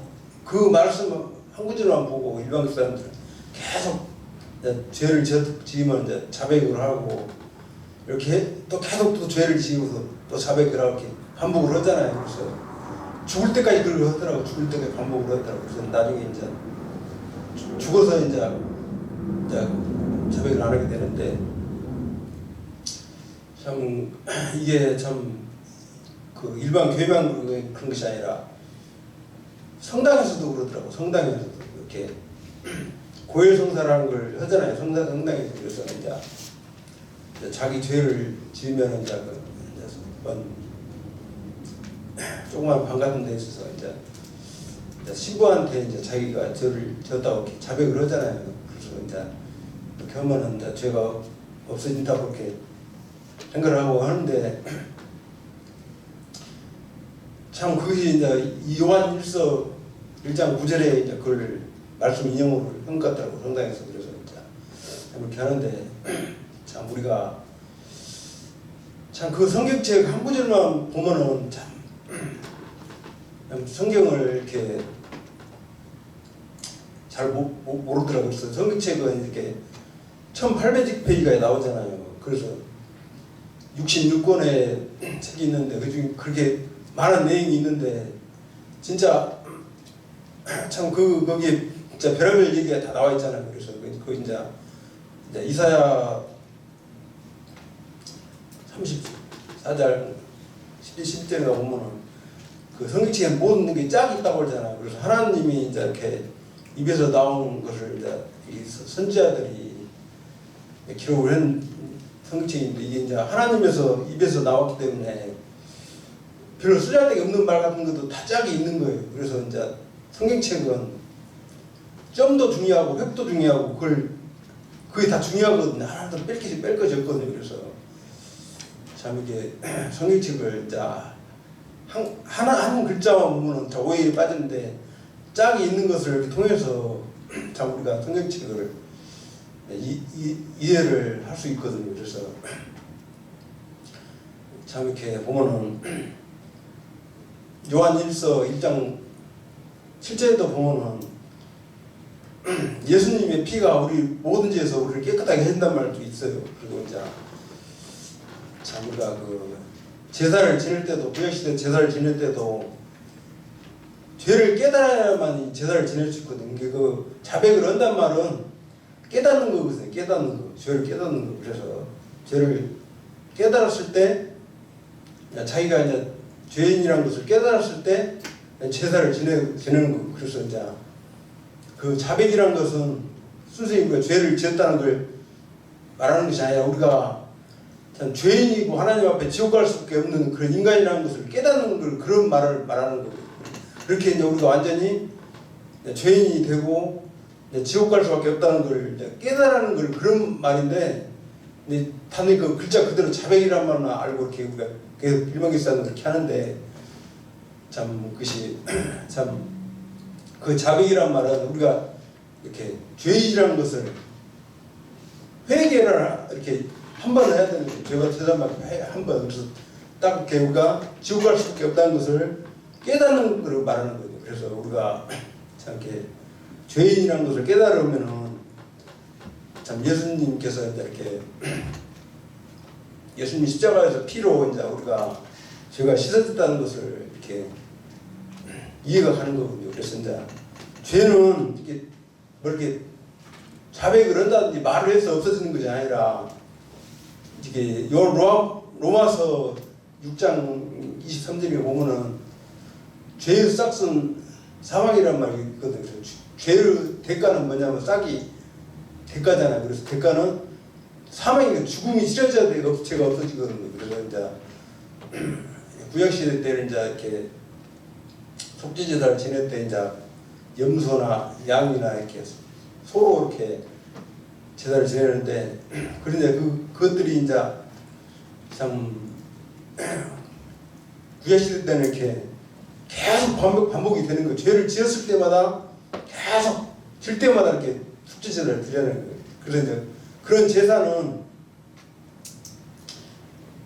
S6: 그 말씀 한 구절만 보고 일반교회 사람들은 계속 이제 죄를 지으면 이제 자백을 하고 이렇게 또 계속 또 죄를 지으고서 또 자백을 하고 이렇게 반복을 하잖아요. 그래서 죽을 때까지 그걸 하더라고. 죽을 때까지 반복을 하더라고. 그래서 나중에 이제 죽어서 이제 자백을 안 하게 되는데 참 이게 참 그 일반 교회만 그런 것이 아니라 성당에서도 그러더라고. 성당에서도 이렇게 고해성사라는 걸 하잖아요. 성당에서 그래서 이제 자기 죄를 지으면 이제 조그만 방 같은 데 있어서 이제 신부한테 이제 자기가 죄를 지었다고 이렇게 자백을 하잖아요. 그래서 이제 이렇게 하면은 이제 죄가 없어진다고 그렇게 생각을 하고 하는데 참 그것이 이제 요한 1서 1장 9절에 이제 그걸 말씀 인용을 한 것 같더라고. 성당에서. 그래서 이제 이렇게 하는데 참 우리가 참 그 성경책 한 구절만 보면은 참 성경을 이렇게 잘 모르더라고요. 그래서 성경책은 이렇게 1800페이지가 나오잖아요. 그래서 66권의 책이 있는데 그중에 그렇게 많은 내용이 있는데 진짜 참 거기에 진짜 별의별 얘기가 다 나와 있잖아요. 그래서 그 이제 이사야 34장 11절에 보면은 그 성경책에 모든 게 짝이 있다고 그러잖아요. 그래서 하나님이 이제 이렇게 입에서 나온 것을 이제 이 선지자들이 기록을 한 성경책인데 이게 이제 하나님에서 입에서 나왔기 때문에 별로 쓰잘데기 없는 말 같은 것도 다 짝이 있는 거예요. 그래서 이제 성경책은 점도 중요하고 획도 중요하고 그게 다 중요하거든요. 하나도 뺄 것이 없거든요. 그래서 참 이게 성경책을 이제 한 글자만 보면은 오해에 빠지는데 짝이 있는 것을 이렇게 통해서 참 우리가 성경책을 이해를 할 수 있거든요. 그래서 참 이렇게 보면은 요한 1서 1장 7절에도 보면은 예수님의 피가 우리 모든 죄에서 우리를 깨끗하게 해준다는 말도 있어요. 그리고 이제 참 우리가 그 제사를 지낼 때도 구약시대 제사를 지낼 때도 죄를 깨달아야만 제사를 지낼 수 있거든요. 그 자백을 한단 말은 깨닫는 거거든요. 깨닫는 거. 죄를 깨닫는 거. 그래서 죄를 깨달았을 때 자기가 이제 죄인이라는 것을 깨달았을 때 제사를 지내는 거. 그래서 이제 그 자백이라는 것은 순수히 우리가 죄를 지었다는 걸 말하는 것이 아니라 우리가 참 죄인이고 하나님 앞에 지옥 갈 수밖에 없는 그런 인간이라는 것을 깨닫는 걸 그런 말을 말하는 거거든요. 그렇게 이제 우리가 완전히 죄인이 되고 지옥 갈 수밖에 없다는 걸 깨달는 걸 그런 말인데 단지 그 글자 그대로 자백이란 말만 알고 이렇게 우리가 일반 기사는 그렇게 하는데 참 그것이 참 그 자백이란 말은 우리가 이렇게 죄인이라는 것을 회개를 이렇게 한 번 해야 되는 거예요. 죄가 죄산받고 한 번. 그래서 딱 이렇게 우리가 지옥 갈 수밖에 없다는 것을 깨닫는 걸 말하는 거예요. 그래서 우리가 참 이렇게 죄인이라는 것을 깨달으면은 참 예수님께서 이렇게 예수님 십자가에서 피로 이제 우리가 죄가 씻어졌다는 것을 이렇게 이해가 가는 거거든요. 그래서 이제 죄는 이렇게 뭐 이렇게 자백을 한다든지 말을 해서 없어지는 것이 아니라 이게 로마서 6장 23절에 보면은 죄의 싹은 사망이란 말이 있거든요. 죄의 대가는 뭐냐면 싹이 대가잖아요. 그래서 대가는 사망이 죽음이 치러져야 돼 죄가 없어지거든요. 그래서 이제 구약시대 때는 이제 이렇게 속죄제사를 지낼 때 이제 염소나 양이나 이렇게 소로 이렇게 제사를 지내는데 그런데 그것들이 이제 참 구약시대 때는 이렇게 계속 반복이 되는 거예요. 죄를 지었을 때마다 계속 질 때마다 이렇게 속죄제사를 드리는 거예요. 그래서 이제 그런 제사는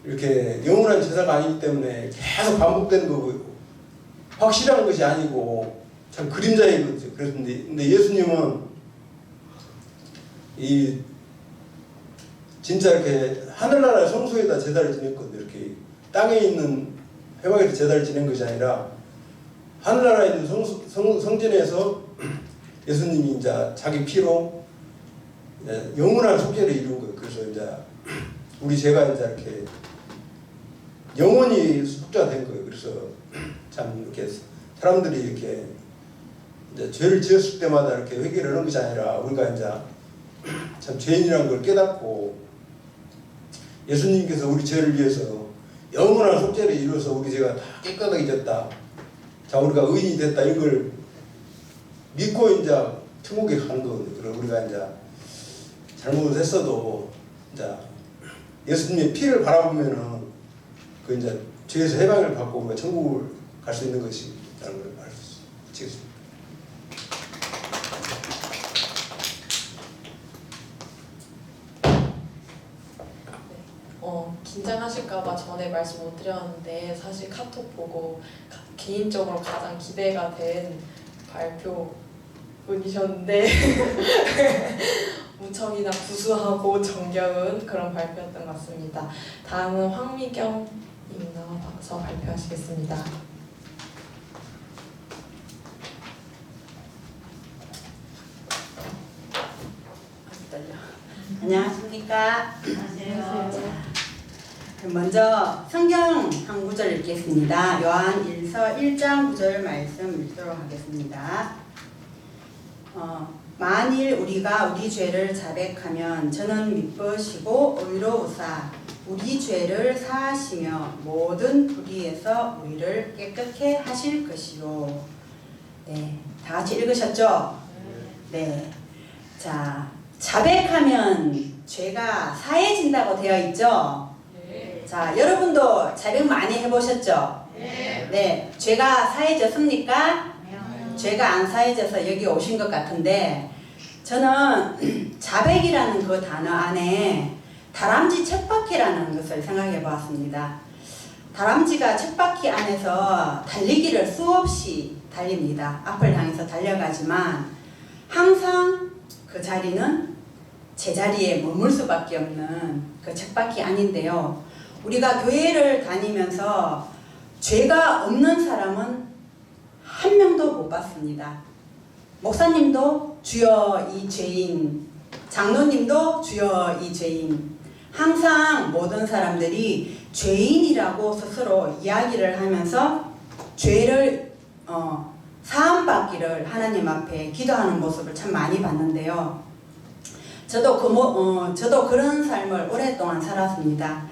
S6: 이렇게 영원한 제사가 아니기 때문에 계속 반복되는 거고 확실한 것이 아니고 참 그림자인 거죠. 근데 예수님은 이 진짜 이렇게 하늘나라의 성소에다 제사를 지냈거든요. 이렇게 땅에 있는 회막에서 제사를 지낸 것이 아니라 하늘나라에 있는 성전에서 예수님이 이제 자기 피로 이제 영원한 속죄를 이룬 거예요. 그래서 이제 우리 죄가 이제 이렇게 영원히 속죄가 된 거예요. 그래서 참 이렇게 사람들이 이렇게 이제 죄를 지었을 때마다 이렇게 회개를 하는 것이 아니라 우리가 이제 참 죄인이라는 걸 깨닫고 예수님께서 우리 죄를 위해서 영원한 속죄를 이루어서 우리 죄가 다 깨끗하게 졌다. 자, 우리가 의인이 됐다. 이걸 믿고 이제 천국에 가는 거거든요. 그래서 우리가 이제 잘못했어도 이제 예수님의 피를 바라보면은 그 이제 죄에서 해방을 받고 우리가 천국을 갈 수 있는 것이라는 걸 알 수 있겠습니다.
S1: 긴장하실까봐 전에 말씀 못 드렸는데 사실 카톡 보고 개인적으로 가장 기대가 된 발표분이셨는데 무척이나 구수하고 정겨운 그런 발표였던 것 같습니다. 다음은 황미경 님 나와서 발표하시겠습니다.
S7: 안녕하십니까? 안녕하세요. 먼저 성경 한 구절 읽겠습니다. 요한일서 1장 9절 말씀 읽도록 하겠습니다. 만일 우리가 우리 죄를 자백하면 저는 미쁘시고 의로우사 우리 죄를 사하시며 모든 불의에서 우리를 깨끗게 하실 것이요. 네, 다 같이 읽으셨죠? 네. 자, 자백하면 죄가 사해진다고 되어 있죠? 네. 자, 여러분도 자백 많이 해보셨죠? 네. 네. 죄가 사해졌습니까? 네. 죄가 안 사해져서 여기 오신 것 같은데 저는 자백이라는 그 단어 안에 다람쥐 쳇바퀴라는 것을 생각해 보았습니다. 다람쥐가 쳇바퀴 안에서 달리기를 수없이 달립니다. 앞을 향해서 달려가지만 항상 그 자리는 제자리에 머물 수밖에 없는 그 쳇바퀴 안인데요. 우리가 교회를 다니면서 죄가 없는 사람은 한 명도 못 봤습니다. 목사님도 주여 이 죄인, 장로님도 주여 이 죄인. 항상 모든 사람들이 죄인이라고 스스로 이야기를 하면서 죄를 사함받기를 하나님 앞에 기도하는 모습을 참 많이 봤는데요. 저도 그런 삶을 오랫동안 살았습니다.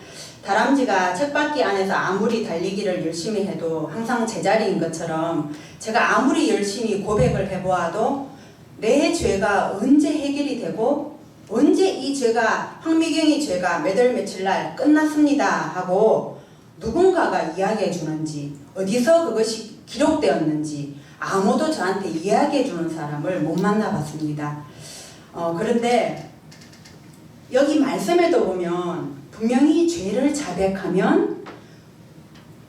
S7: 다람쥐가 쳇바퀴 안에서 아무리 달리기를 열심히 해도 항상 제자리인 것처럼 제가 아무리 열심히 고백을 해보아도 내 죄가 언제 해결이 되고 언제 이 죄가 황미경의 죄가 몇 월 며칠 날 끝났습니다 하고 누군가가 이야기해 주는지 어디서 그것이 기록되었는지 아무도 저한테 이야기해 주는 사람을 못 만나봤습니다. 그런데 여기 말씀에도 보면 분명히 죄를 자백하면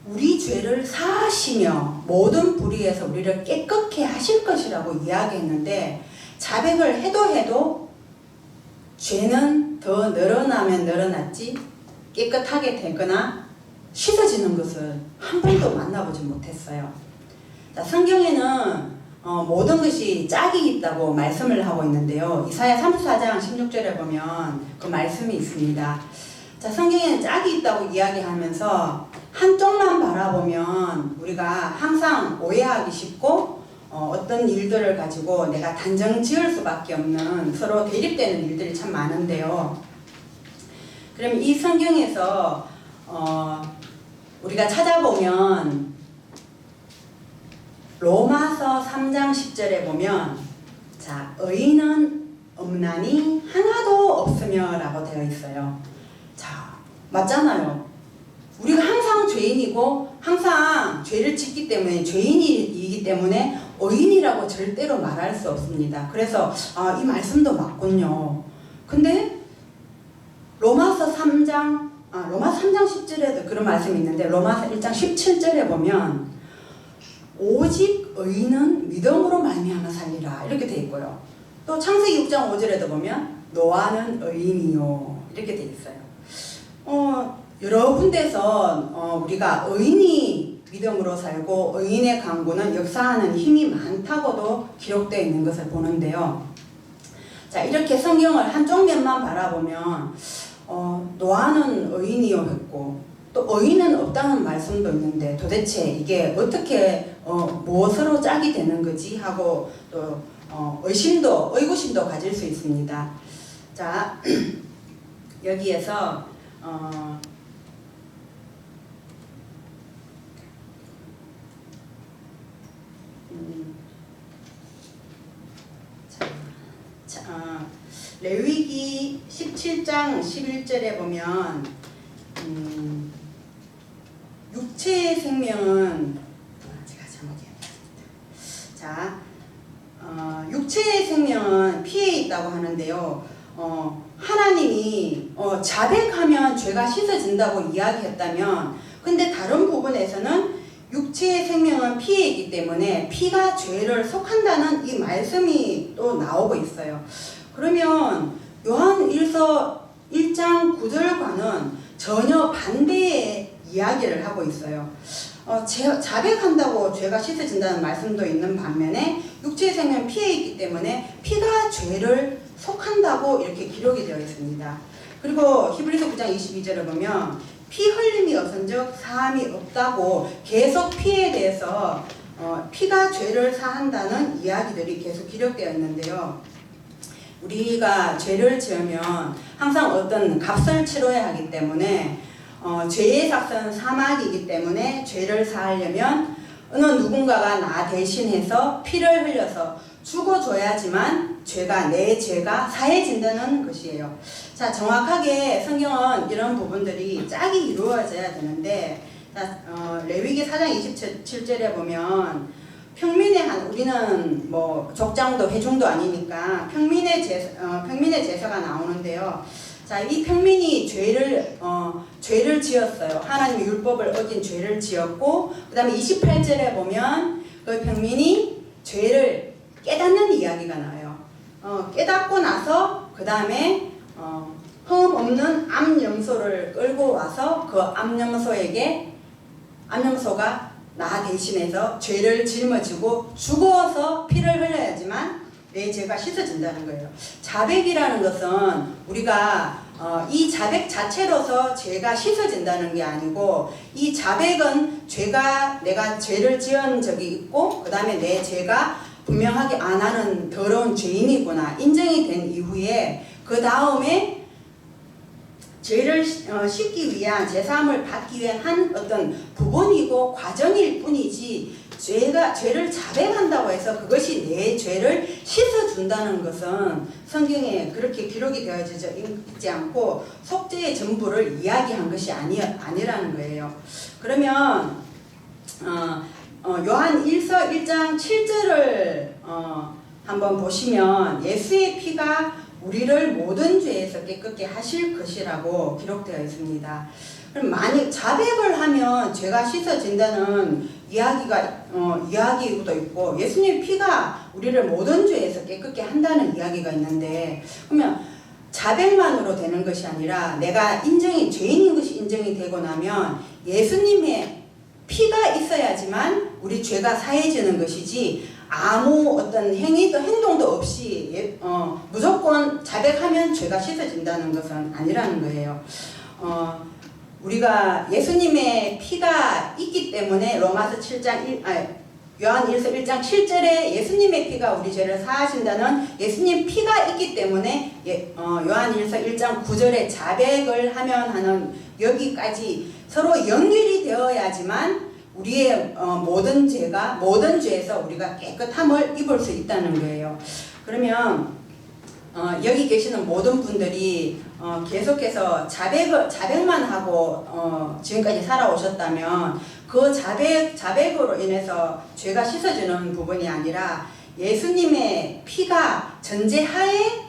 S7: 우리 죄를 사하시며 모든 불의에서 우리를 깨끗게 하실 것이라고 이야기했는데 자백을 해도 죄는 더 늘어나면 늘어났지 깨끗하게 되거나 씻어지는 것을 한 번도 만나보지 못했어요. 자, 성경에는 모든 것이 짝이 있다고 말씀을 하고 있는데요. 이사야 34장 16절에 보면 그 말씀이 있습니다. 자, 성경에는 짝이 있다고 이야기하면서 한쪽만 바라보면 우리가 항상 오해하기 쉽고 어떤 일들을 가지고 내가 단정 지을 수밖에 없는 서로 대립되는 일들이 참 많은데요. 그럼 이 성경에서 우리가 찾아보면 로마서 3장 10절에 보면 자, 의인은 없나니 하나도 없으며 라고 되어 있어요. 자, 맞잖아요. 우리가 항상 죄인이고 항상 죄를 짓기 때문에 죄인이기 때문에 의인이라고 절대로 말할 수 없습니다. 그래서 이 말씀도 맞군요. 근데 로마서 3장 10절에도 그런 말씀이 있는데 로마서 1장 17절에 보면 오직 의인은 믿음으로 말미암아 살리라 이렇게 돼 있고요. 또 창세기 6장 5절에도 보면 노아는 의인이요 이렇게 돼 있어요. 여러 군데서 우리가 의인이 믿음으로 살고 의인의 강구는 역사하는 힘이 많다고도 기록되어 있는 것을 보는데요. 자, 이렇게 성경을 한쪽 면만 바라보면 노아는 의인이요 했고 또 의인은 없다는 말씀도 있는데 도대체 이게 어떻게 무엇으로 짝이 되는 거지 하고 또 의구심도 가질 수 있습니다. 자, 여기에서 레위기 17장 11절에 보면 육체의 생명은 제가 잘못 이야기했습니다. 자, 육체의 생명은 피에 있다고 하는데요. 하나님이 자백하면 죄가 씻어진다고 이야기했다면 근데 다른 부분에서는 육체의 생명은 피에 있기 때문에 피가 죄를 속한다는 이 말씀이 또 나오고 있어요. 그러면 요한 1서 1장 9절과는 전혀 반대의 이야기를 하고 있어요. 자백한다고 죄가 씻어진다는 말씀도 있는 반면에 육체의 생명은 피에 있기 때문에 피가 죄를 속한다고 이렇게 기록이 되어 있습니다. 그리고 히브리서 9장 22절을 보면 피 흘림이 없은즉 사함이 없다고 계속 피에 대해서 피가 죄를 사한다는 이야기들이 계속 기록되어 있는데요. 우리가 죄를 지으면 항상 어떤 값을 치러야 하기 때문에 죄의 삭은 사망이기 때문에 죄를 사하려면 어느 누군가가 나 대신해서 피를 흘려서 죽어줘야지만 내 죄가 사해진다는 것이에요. 자, 정확하게 성경은 이런 부분들이 짝이 이루어져야 되는데 레위기 4장 27절에 보면 우리는 뭐 족장도 회중도 아니니까 평민의 제사가 나오는데요. 자, 이 평민이 죄를 지었어요. 하나님의 율법을 어긴 죄를 지었고 그 다음에 28절에 보면 그 평민이 죄를 깨닫는 이야기가 나와요. 깨닫고 나서 그 다음에 흠 없는 암염소를 끌고 와서 그 암염소가 나 대신해서 죄를 짊어지고 죽어서 피를 흘려야지만 내 죄가 씻어진다는 거예요. 자백이라는 것은 우리가 이 자백 자체로서 죄가 씻어진다는 게 아니고 이 자백은 내가 죄를 지은 적이 있고 그 다음에 내 죄가 분명하게 나는 더러운 죄인이구나 인정이 된 이후에 그 다음에 죄를 씻기 위한 제사함을 받기 위한 한 어떤 부분이고 과정일 뿐이지 죄를 자백한다고 해서 그것이 내 죄를 씻어준다는 것은 성경에 그렇게 기록이 되어져 있지 않고 속죄의 전부를 이야기한 것이 아니라는 거예요. 그러면 요한 1서 1장 7절을 한번 보시면 예수의 피가 우리를 모든 죄에서 깨끗게 하실 것이라고 기록되어 있습니다. 그럼 만약 자백을 하면 죄가 씻어진다는 이야기도 있고 예수님의 피가 우리를 모든 죄에서 깨끗게 한다는 이야기가 있는데 그러면 자백만으로 되는 것이 아니라 내가 죄인인 것이 인정이 되고 나면 예수님의 피가 있어야지만 우리 죄가 사해지는 것이지 아무 어떤 행동도 없이 무조건 자백하면 죄가 씻어진다는 것은 아니라는 거예요. 우리가 예수님의 피가 있기 때문에 요한일서 1장 7절에 예수님의 피가 우리 죄를 사하신다는 예수님 피가 있기 때문에 요한일서 1장 9절에 자백을 하면 하는 여기까지 서로 연결이 되어야지만 우리의 모든 죄에서 우리가 깨끗함을 입을 수 있다는 거예요. 그러면 여기 계시는 모든 분들이 계속해서 자백만 하고 지금까지 살아오셨다면 그 자백으로 인해서 죄가 씻어지는 부분이 아니라 예수님의 피가 전제하에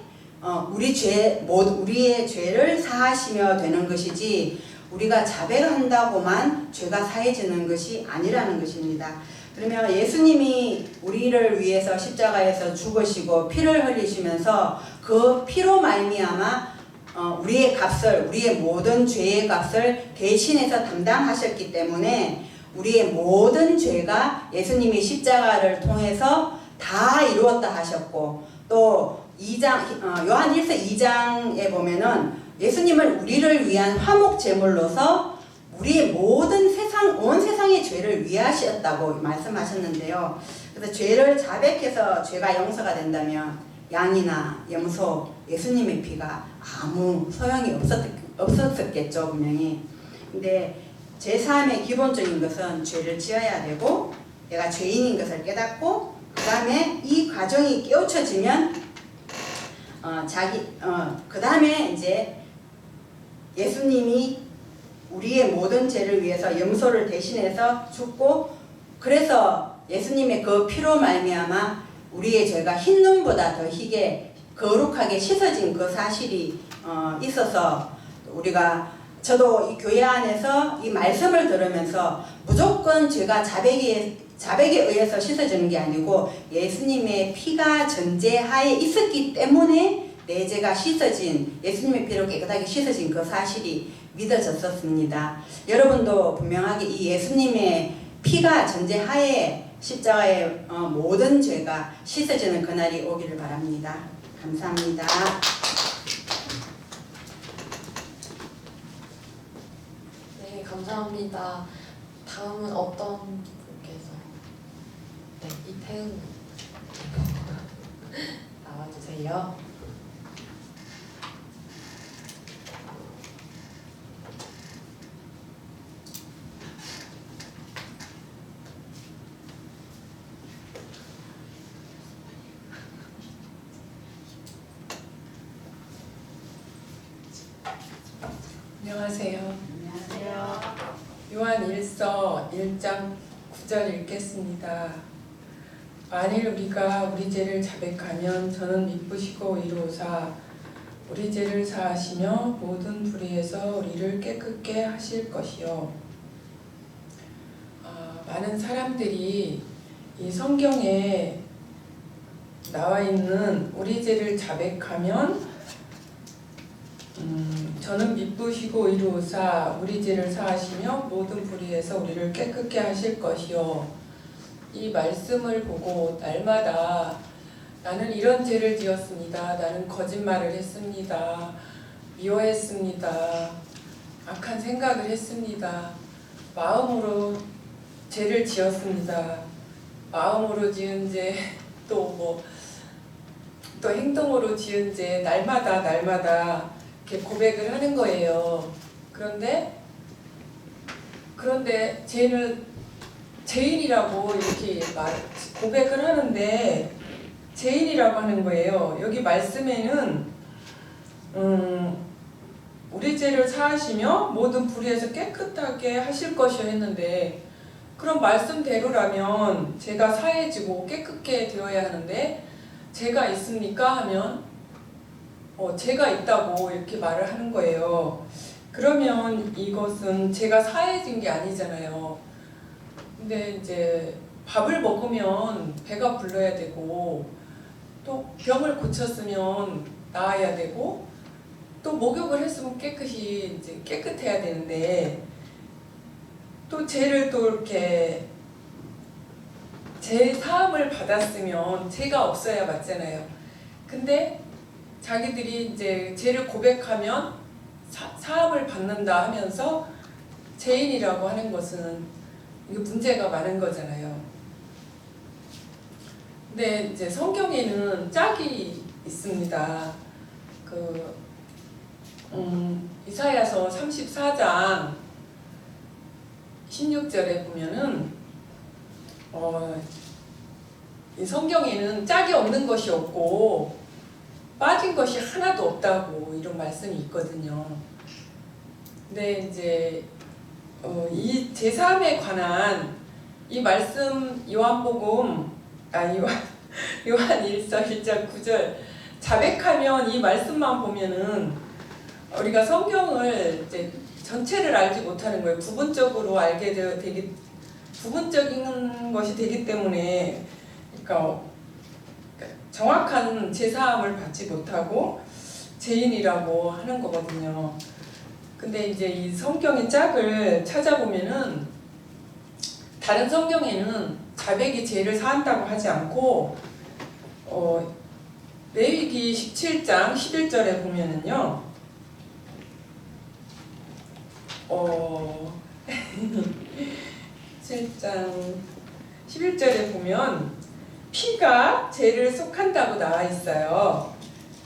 S7: 우리의 죄를 사하시며 되는 것이지 우리가 자백한다고만 죄가 사해지는 것이 아니라는 것입니다. 그러면 예수님이 우리를 위해서 십자가에서 죽으시고 피를 흘리시면서 그 피로 말미암아 우리의 모든 죄의 값을 대신해서 담당하셨기 때문에 우리의 모든 죄가 예수님이 십자가를 통해서 다 이루었다 하셨고 또 요한일서 2장에 보면은 예수님을 우리를 위한 화목 제물로서 우리의 온 세상의 죄를 위하셨다고 말씀하셨는데요. 그래서 죄를 자백해서 죄가 용서가 된다면 양이나 염소, 예수님의 피가 아무 소용이 없었겠죠, 분명히. 근데 제3의 기본적인 것은 죄를 지어야 되고 내가 죄인인 것을 깨닫고 그 다음에 이 과정이 깨우쳐지면 그 다음에 이제 예수님이 우리의 모든 죄를 위해서 염소를 대신해서 죽고 그래서 예수님의 그 피로 말미암아 우리의 죄가 흰 눈보다 더 희게 거룩하게 씻어진 그 사실이 있어서 저도 이 교회 안에서 이 말씀을 들으면서 무조건 죄가 자백에 의해서 씻어지는 게 아니고 예수님의 피가 전제하에 있었기 때문에 내 죄가 예수님의 피로 깨끗하게 씻어진 그 사실이 믿어졌었습니다. 여러분도 분명하게 이 예수님의 피가 전제하에 십자가의 모든 죄가 씻어지는 그날이 오기를 바랍니다. 감사합니다.
S1: 네, 감사합니다. 다음은 어떤 분께서? 네, 이태은 나와주세요.
S8: 안녕하세요.
S7: 안녕하세요.
S8: 요한일서 1장 9절 읽겠습니다. 만일 우리가 우리 죄를 자백하면 저는 미쁘시고 의로우사 우리 죄를 사하시며 모든 불의에서 우리를 깨끗게 하실 것이요. 많은 사람들이 이 성경에 나와 있는 우리 죄를 자백하면 저는 미쁘시고 의로우사 우리 죄를 사하시며 모든 불의에서 우리를 깨끗게 하실 것이요. 이 말씀을 보고 날마다 나는 이런 죄를 지었습니다. 나는 거짓말을 했습니다. 미워했습니다. 악한 생각을 했습니다. 마음으로 죄를 지었습니다. 마음으로 지은 죄, 또 행동으로 지은 죄 날마다 이렇게 고백을 하는 거예요. 그런데 죄는 죄인이라고 이렇게 고백을 하는데 죄인이라고 하는 거예요. 여기 말씀에는 우리 죄를 사하시며 모든 불의에서 깨끗하게 하실 것이요 했는데 그럼 말씀대로라면 죄가 사해지고 깨끗게 되어야 하는데 죄가 있습니까? 하면 죄가 있다고 이렇게 말을 하는 거예요. 그러면 이것은 죄가 사해진 게 아니잖아요. 근데 이제 밥을 먹으면 배가 불러야 되고 또 병을 고쳤으면 나아야 되고 또 목욕을 했으면 깨끗이 이제 깨끗해야 되는데 또 죄를 또 이렇게 죄 사함을 받았으면 죄가 없어야 맞잖아요. 근데 자기들이 이제 죄를 고백하면 사함을 받는다 하면서 죄인이라고 하는 것은 이게 문제가 많은 거잖아요. 근데 이제 성경에는 짝이 있습니다. 이사야서 34장 16절에 보면은 이 성경에는 짝이 없는 것이 없고 빠진 것이 하나도 없다고 이런 말씀이 있거든요. 근데 이제 이 제3에 관한 이 말씀 요한 1서 1장 9절 자백하면 이 말씀만 보면은 우리가 성경을 이제 전체를 알지 못하는 거예요. 부분적으로 알게 부분적인 것이 되기 때문에 그러니까 정확한 제사함을 받지 못하고 죄인이라고 하는 거거든요. 근데 이제 이 성경의 짝을 찾아보면은 다른 성경에는 자백이 죄를 사한다고 하지 않고 레위기 17장 11절에 보면은요 7장 11절에 보면 피가 죄를 속한다고 나와 있어요.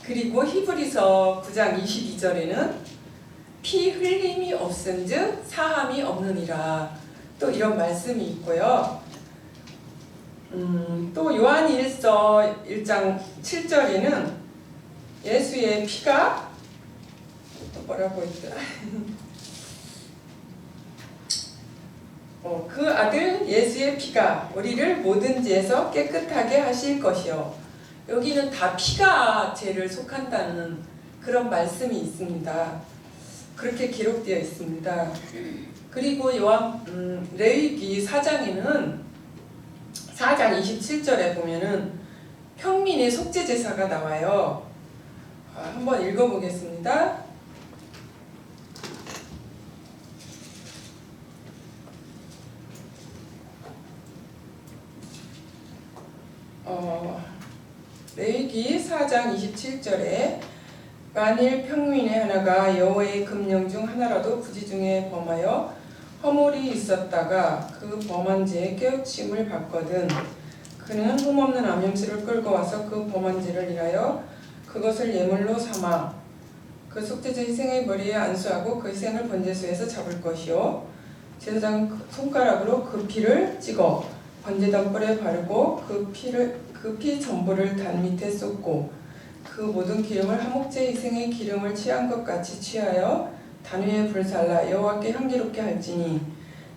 S8: 그리고 히브리서 9장 22절에는 피 흘림이 없은즉 사함이 없느니라 또 이런 말씀이 있고요. 또 요한 1서 1장 7절에는 예수의 피가 또 뭐라고 있더라? 그 아들 예수의 피가 우리를 모든 죄에서 깨끗하게 하실 것이요. 여기는 다 피가 죄를 속한다는 그런 말씀이 있습니다. 그렇게 기록되어 있습니다. 그리고 레위기 4장에는 4장 27절에 보면은 평민의 속죄제사가 나와요. 한번 읽어보겠습니다. 레위기 4장 27절에 만일 평민의 하나가 여호와의 금령 중 하나라도 부지 중에 범하여 허물이 있었다가 그 범한 죄에 깨우침을 받거든 그는 흠없는 암염소를 끌고 와서 그 범한 죄를 인하여 그것을 예물로 삼아 그 속죄제 희생의 머리에 안수하고 그 희생을 번제소에서 잡을 것이요 제사장 손가락으로 그 피를 찍어 번제단 뿔에 바르고 그 피 전부를 단 밑에 쏟고 그 모든 기름을 화목제 희생의 기름을 취한 것 같이 취하여 단 위에 불살라 여호와께 향기롭게 할지니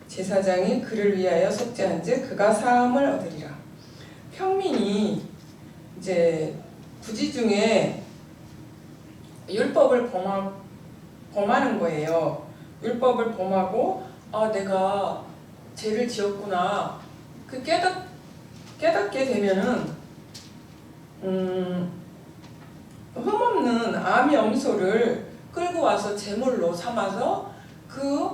S8: 제사장이 그를 위하여 속죄한즉 그가 사함을 얻으리라. 평민이 이제 부지 중에 율법을 범하는 거예요. 율법을 범하고 내가 죄를 지었구나. 그 깨닫게 되면은 흠없는 암의 염소를 끌고 와서 제물로 삼아서 그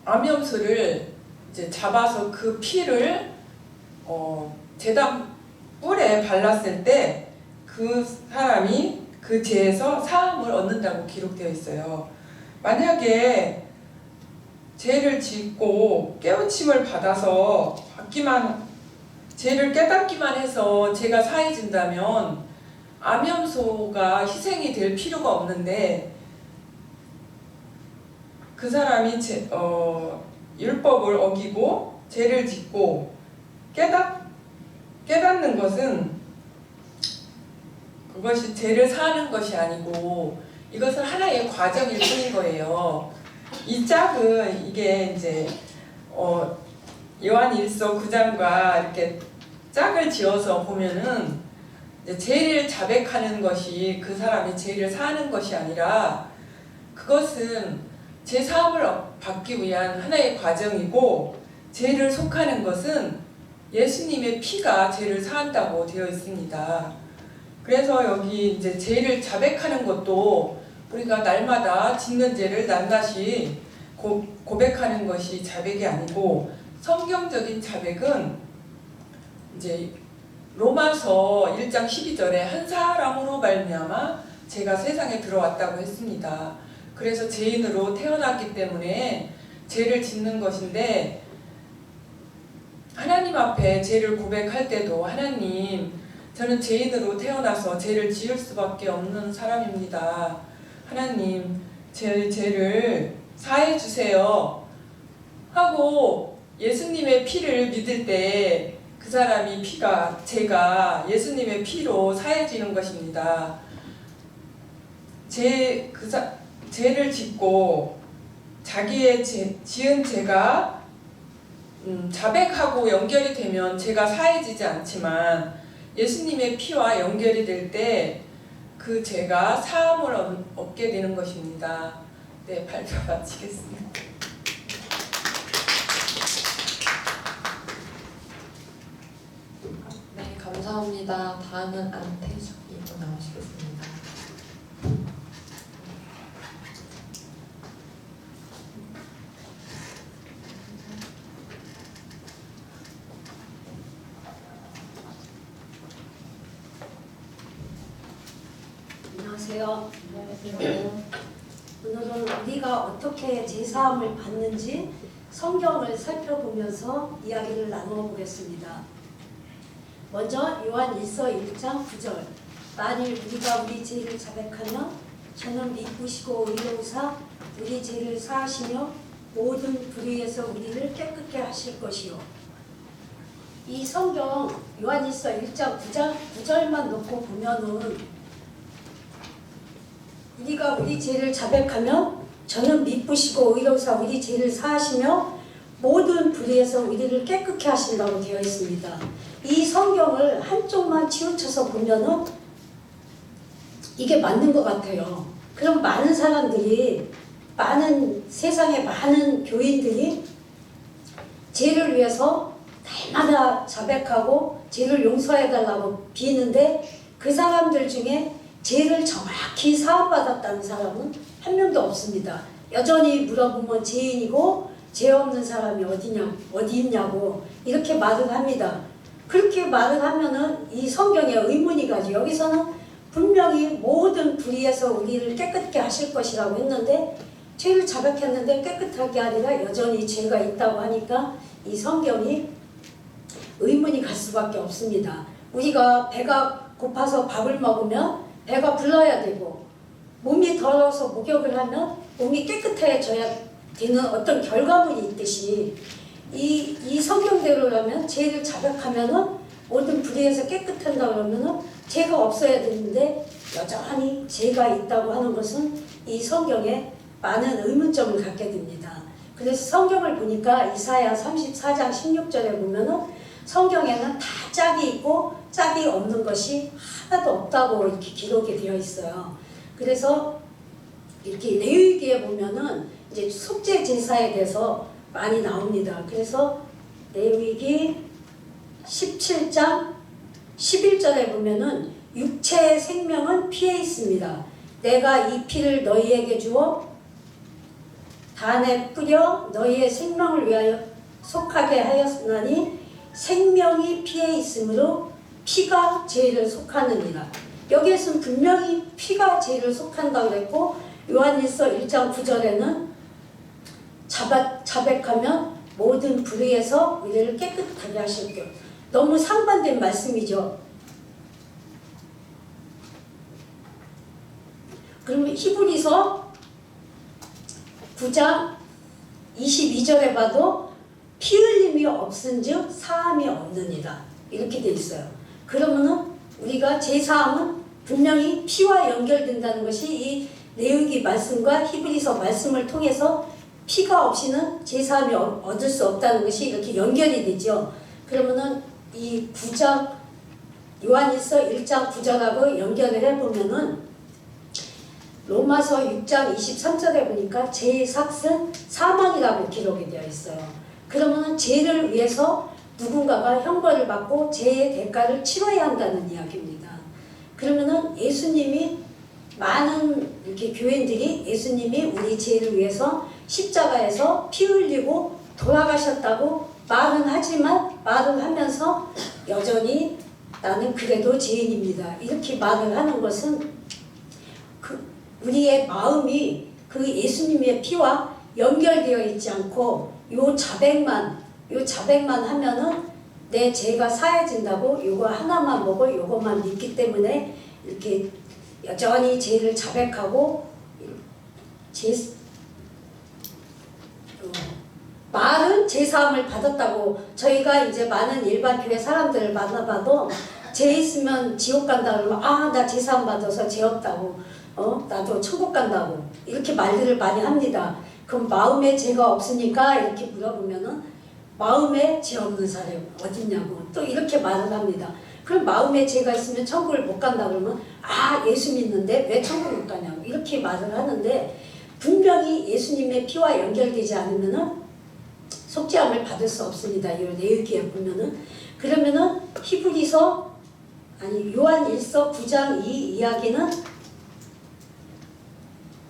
S8: 암의 염소를 이제 잡아서 그 피를 제단 뿔에 발랐을 때 그 사람이 그 죄에서 사함을 얻는다고 기록되어 있어요. 만약에 죄를 짓고 깨우침을 받아서 죄를 깨닫기만 해서 죄가 사해진다면 암염소가 희생이 될 필요가 없는데 그 사람이 율법을 어기고 죄를 짓고 깨닫는 것은 그것이 죄를 사하는 것이 아니고 이것은 하나의 과정일 뿐인 거예요. 이 짝은 이게 이제 요한 1서 9장과 이렇게 짝을 지어서 보면은 이제 죄를 자백하는 것이 그 사람이 죄를 사하는 것이 아니라 그것은 죄 사함을 받기 위한 하나의 과정이고 죄를 속하는 것은 예수님의 피가 죄를 사한다고 되어 있습니다. 그래서 여기 이제 죄를 자백하는 것도 우리가 날마다 짓는 죄를 낱낱이 고백하는 것이 자백이 아니고, 성경적인 자백은 이제 로마서 1장 12절에 한 사람으로 말미암아 죄가 세상에 들어왔다고 했습니다. 그래서 죄인으로 태어났기 때문에 죄를 짓는 것인데, 하나님 앞에 죄를 고백할 때도 하나님, 저는 죄인으로 태어나서 죄를 지을 수밖에 없는 사람입니다. 하나님, 제 죄를 사해 주세요 하고 예수님의 피를 믿을 때 그 사람이 죄가 예수님의 피로 사해지는 것입니다. 죄를 짓고 자기의 지은 죄가 자백하고 연결이 되면 죄가 사해지지 않지만, 예수님의 피와 연결이 될 때 그 죄가 사함을 얻게 되는 것입니다. 네, 발표 마치겠습니다.
S1: 네, 감사합니다. 다음은 안태석 이모 나오시겠습니다.
S9: 안녕하세요. 오늘은 우리가 어떻게 제사함을 받는지 성경을 살펴보면서 이야기를 나누어 보겠습니다. 먼저 요한 1서 1장 9절, 만일 우리가 우리 죄를 자백하면 저는 미쁘시고 의로우사 우리 죄를 사하시며 모든 불의에서 우리를 깨끗게 하실 것이요. 이 성경 요한 1서 1장 9절만 놓고 보면은 우리가 우리 죄를 자백하면 저는 미쁘시고 의로우사 우리 죄를 사하시며 모든 불의에서 우리를 깨끗게 하신다고 되어 있습니다. 이 성경을 한쪽만 치우쳐서 보면은 이게 맞는 것 같아요. 그럼 많은 사람들이, 세상의 많은 교인들이 죄를 위해서 날마다 자백하고 죄를 용서해달라고 비는데, 그 사람들 중에 죄를 정확히 사함받았다는 사람은 한 명도 없습니다. 여전히 물어보면 죄인이고 죄 없는 사람이 어디 있냐고 이렇게 말을 합니다. 그렇게 말을 하면은 이 성경에 의문이 가죠. 여기서는 분명히 모든 불의에서 우리를 깨끗게 하실 것이라고 했는데, 죄를 자백했는데 깨끗하게 아니라 여전히 죄가 있다고 하니까 이 성경이 의문이 갈 수밖에 없습니다. 우리가 배가 고파서 밥을 먹으면 배가 불러야 되고, 몸이 더러워서 목욕을 하면 몸이 깨끗해져야 되는 어떤 결과물이 있듯이, 이 성경대로라면 죄를 자백하면은 모든 불의에서 깨끗한다 그러면은 죄가 없어야 되는데 여전히 죄가 있다고 하는 것은 이 성경에 많은 의문점을 갖게 됩니다. 그래서 성경을 보니까 이사야 34장 16절에 보면은 성경에는 다 짝이 있고 짝이 없는 것이 하나도 없다고 이렇게 기록이 되어 있어요. 그래서 이렇게 레위기에 보면은 이제 속죄 제사에 대해서 많이 나옵니다. 그래서 레위기 17장 11절에 보면은 육체의 생명은 피에 있습니다. 내가 이 피를 너희에게 주어 단에 뿌려 너희의 생명을 위하여 속하게 하였으나니 생명이 피에 있으므로 피가 죄를 속하느니라. 여기에서는 분명히 피가 죄를 속한다고 했고, 요한일서 1장 9절에는 자백하면 모든 불의에서 우리를 깨끗하게 하실 것. 너무 상반된 말씀이죠. 그러면 히브리서 9장 22절에 봐도 피 흘림이 없은즉 사함이 없느니라 이렇게 돼 있어요. 그러면은 우리가 제사함은 분명히 피와 연결된다는 것이 이 레위기 말씀과 히브리서 말씀을 통해서 피가 없이는 제사함이 얻을 수 없다는 것이 이렇게 연결이 되죠. 그러면은 이 9장 요한일서 1장 9절하고 연결을 해보면은 로마서 6장 23절에 보니까 죄의 삭은 사망이라고 기록이 되어 있어요. 그러면은 죄를 위해서 누군가가 형벌을 받고 죄의 대가를 치러야 한다는 이야기입니다. 그러면은 예수님이 많은 이렇게 교인들이 예수님이 우리 죄를 위해서 십자가에서 피 흘리고 돌아가셨다고 말은 하지만 말을 하면서 여전히 나는 그래도 죄인입니다. 이렇게 말을 하는 것은 우리의 마음이 그 예수님의 피와 연결되어 있지 않고 요 자백만 하면은 내 죄가 사해진다고 요거 하나만 보고 요것만 믿기 때문에 이렇게 여전히 죄를 자백하고 말은 죄사함을 받았다고 저희가 이제 많은 일반 교회 사람들을 만나봐도 죄 있으면 지옥 간다 그러면 나 죄사함 받아서 죄 없다고 나도 천국 간다고 이렇게 말들을 많이 합니다. 그럼 마음에 죄가 없으니까 이렇게 물어보면은 마음에 죄 없는 사람이 어딨냐고 또 이렇게 말을 합니다. 그럼 마음에 죄가 있으면 천국을 못 간다 그러면 예수 믿는데 왜 천국 못 가냐고 이렇게 말을 하는데 분명히 예수님의 피와 연결되지 않으면은 속죄함을 받을 수 없습니다. 이 레위기에 보면은 그러면은 요한 1서 9장 2 이야기는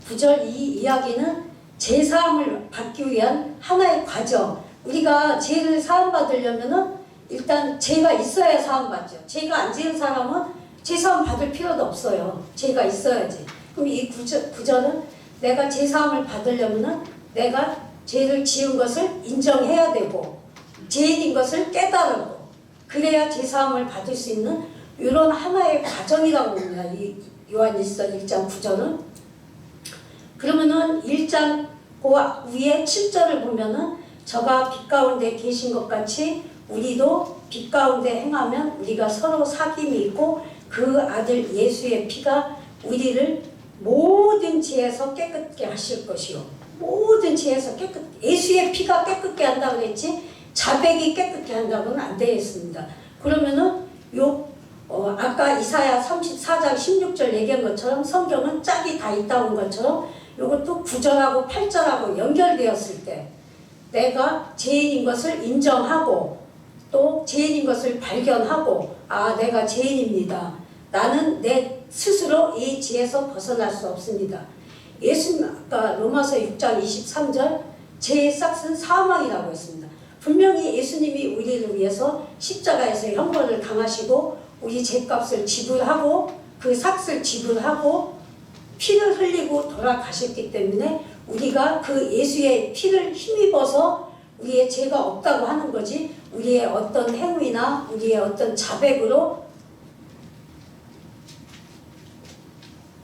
S9: 9절 이 이야기는 제사함을 받기 위한 하나의 과정. 우리가 죄를 사함받으려면은 일단 죄가 있어야 사함받죠. 죄가 안 지은 사람은 제사함 받을 필요도 없어요. 죄가 있어야지. 그럼 이 구절은 내가 제사함을 받으려면은 내가 죄를 지은 것을 인정해야 되고 죄인인 것을 깨달고 그래야 제사함을 받을 수 있는 이런 하나의 과정이라고 봅니다. 이 요한일서 1장 9절은 그러면은 1장 그 위에 7절을 보면은 저가 빛 가운데 계신 것 같이 우리도 빛 가운데 행하면 우리가 서로 사귐이 있고 그 아들 예수의 피가 우리를 모든 죄에서 깨끗게 하실 것이요. 모든 죄에서 예수의 피가 깨끗게 한다고 그랬지 자백이 깨끗게 한다고는 안 되어 있습니다. 그러면은 아까 이사야 34장 16절 얘기한 것처럼 성경은 짝이 다 있다는 것처럼 이것도 9절하고 8절하고 연결되었을 때 내가 죄인인 것을 인정하고 또 죄인인 것을 발견하고 내가 죄인입니다. 나는 내 스스로 이 죄에서 벗어날 수 없습니다. 아까 로마서 6장 23절 죄의 삭은 사망이라고 했습니다. 분명히 예수님이 우리를 위해서 십자가에서 형벌을 당하시고 우리 죄값을 지불하고 그 삭을 지불하고 피를 흘리고 돌아가셨기 때문에 우리가 그 예수의 피를 힘입어서 우리의 죄가 없다고 하는 거지 우리의 어떤 행위나 우리의 어떤 자백으로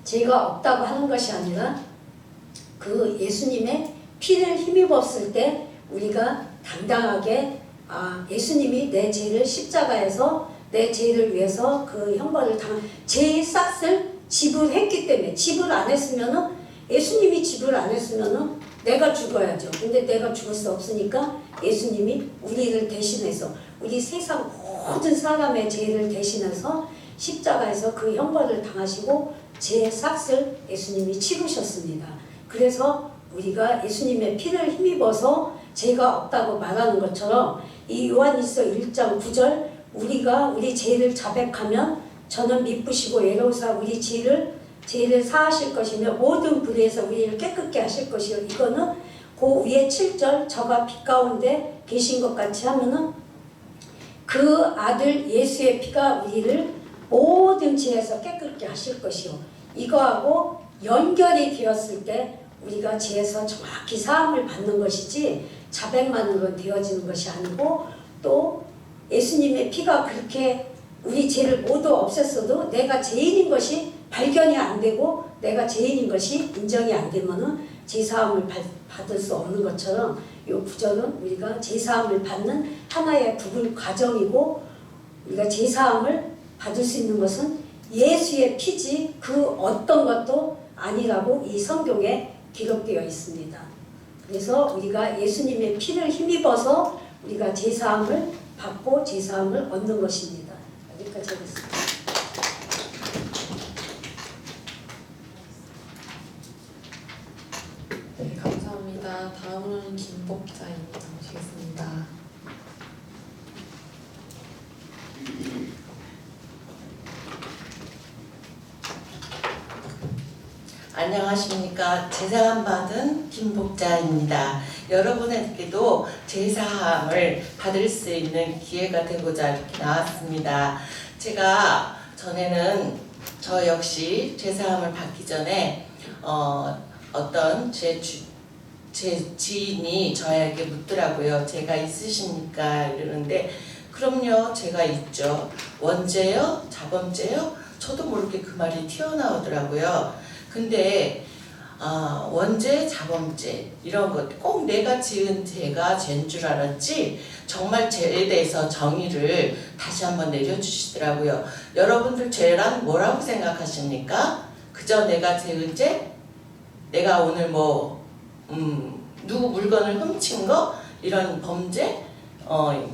S9: 죄가 없다고 하는 것이 아니라 그 예수님의 피를 힘입었을 때 우리가 당당하게 예수님이 내 죄를 십자가에서 내 죄를 위해서 그 형벌을 죄의 싹을 지불했기 때문에 지불 안 했으면은 예수님이 지불 안 했으면은 내가 죽어야죠. 근데 내가 죽을 수 없으니까 예수님이 우리를 대신해서 우리 세상 모든 사람의 죄를 대신해서 십자가에서 그 형벌을 당하시고 죄의 삭을 예수님이 치르셨습니다. 그래서 우리가 예수님의 피를 힘입어서 죄가 없다고 말하는 것처럼 이 요한일서 1장 9절 우리가 우리 죄를 자백하면 저는 미쁘시고 애로우사 우리 죄를 사하실 것이며 모든 불의에서 우리를 깨끗게 하실 것이요. 이거는 그 위에 7절 저가 빛 가운데 계신 것 같이 하면은 그 아들 예수의 피가 우리를 모든 죄에서 깨끗게 하실 것이요. 이거하고 연결이 되었을 때 우리가 죄에서 정확히 사함을 받는 것이지 자백만으로 되어지는 것이 아니고 또 예수님의 피가 그렇게 우리 죄를 모두 없앴어도 내가 죄인인 것이 발견이 안 되고 내가 죄인인 것이 인정이 안 되면은 죄사함을 받을 수 없는 것처럼 이 구절은 우리가 죄사함을 받는 하나의 부분 과정이고 우리가 죄사함을 받을 수 있는 것은 예수의 피지 그 어떤 것도 아니라고 이 성경에 기록되어 있습니다. 그래서 우리가 예수님의 피를 힘입어서 우리가 죄사함을 받고 죄사함을 얻는 것입니다. 여기까지 하겠습니다.
S1: 네, 감사합니다. 다음은 김복자님 모시겠습니다.
S10: 안녕하십니까. 제사함 받은 김복자입니다. 여러분에게도 제사함을 받을 수 있는 기회가 되고자 이렇게 나왔습니다. 제가 전에는 저 역시 제사함을 받기 전에 어떤 제 지인이 저에게 묻더라고요. 제가 있으십니까? 이러는데 그럼요, 제가 있죠. 원죄요? 자범죄요? 저도 모르게 그 말이 튀어나오더라고요. 근데 원죄, 자범죄 이런 것 꼭 내가 지은 죄가 죄인 줄 알았지 정말 죄에 대해서 정의를 다시 한번 내려주시더라고요. 여러분들 죄란 뭐라고 생각하십니까? 그저 내가 지은 죄? 내가 오늘 누구 물건을 훔친 거? 이런 범죄?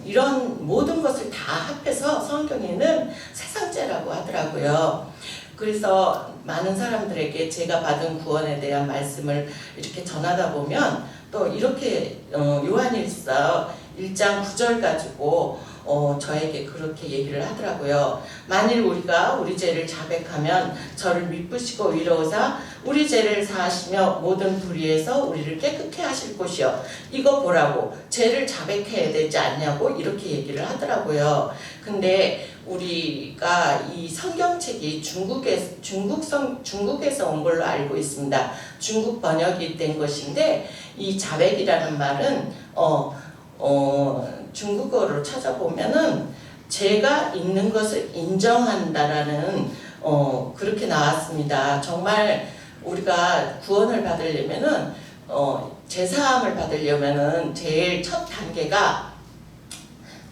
S10: 이런 모든 것을 다 합해서 성경에는 세상죄라고 하더라고요. 그래서 많은 사람들에게 제가 받은 구원에 대한 말씀을 이렇게 전하다 보면 또 이렇게 요한일서 1장 9절 가지고 저에게 그렇게 얘기를 하더라고요. 만일 우리가 우리 죄를 자백하면 저를 미쁘시고 위로우사 우리 죄를 사하시며 모든 불의에서 우리를 깨끗게 하실 곳이요. 이거 보라고 죄를 자백해야 되지 않냐고 이렇게 얘기를 하더라고요. 근데 우리가 이 성경책이 중국에서 온 걸로 알고 있습니다. 중국 번역이 된 것인데 이 자백이라는 말은 중국어로 찾아보면은 죄가 있는 것을 인정한다라는 그렇게 나왔습니다. 정말 우리가 구원을 받으려면은 제사함을 받으려면은 제일 첫 단계가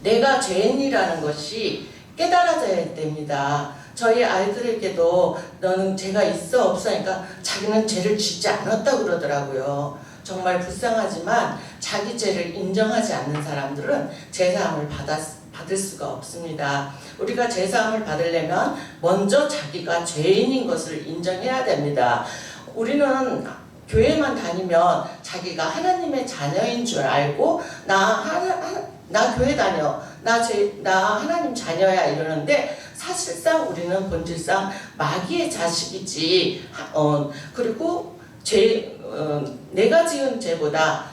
S10: 내가 죄인이라는 것이 깨달아져야 됩니다. 저희 아이들에게도 너는 죄가 있어 없어 하니까 자기는 죄를 짓지 않았다 그러더라고요. 정말 불쌍하지만 자기 죄를 인정하지 않는 사람들은 제사함을 받을 수가 없습니다. 우리가 제사함을 받으려면 먼저 자기가 죄인인 것을 인정해야 됩니다. 우리는 교회만 다니면 자기가 하나님의 자녀인 줄 알고 나 교회 다녀. 나 하나님 자녀야 이러는데 사실상 우리는 본질상 마귀의 자식이지. 그리고 내가 지은 죄보다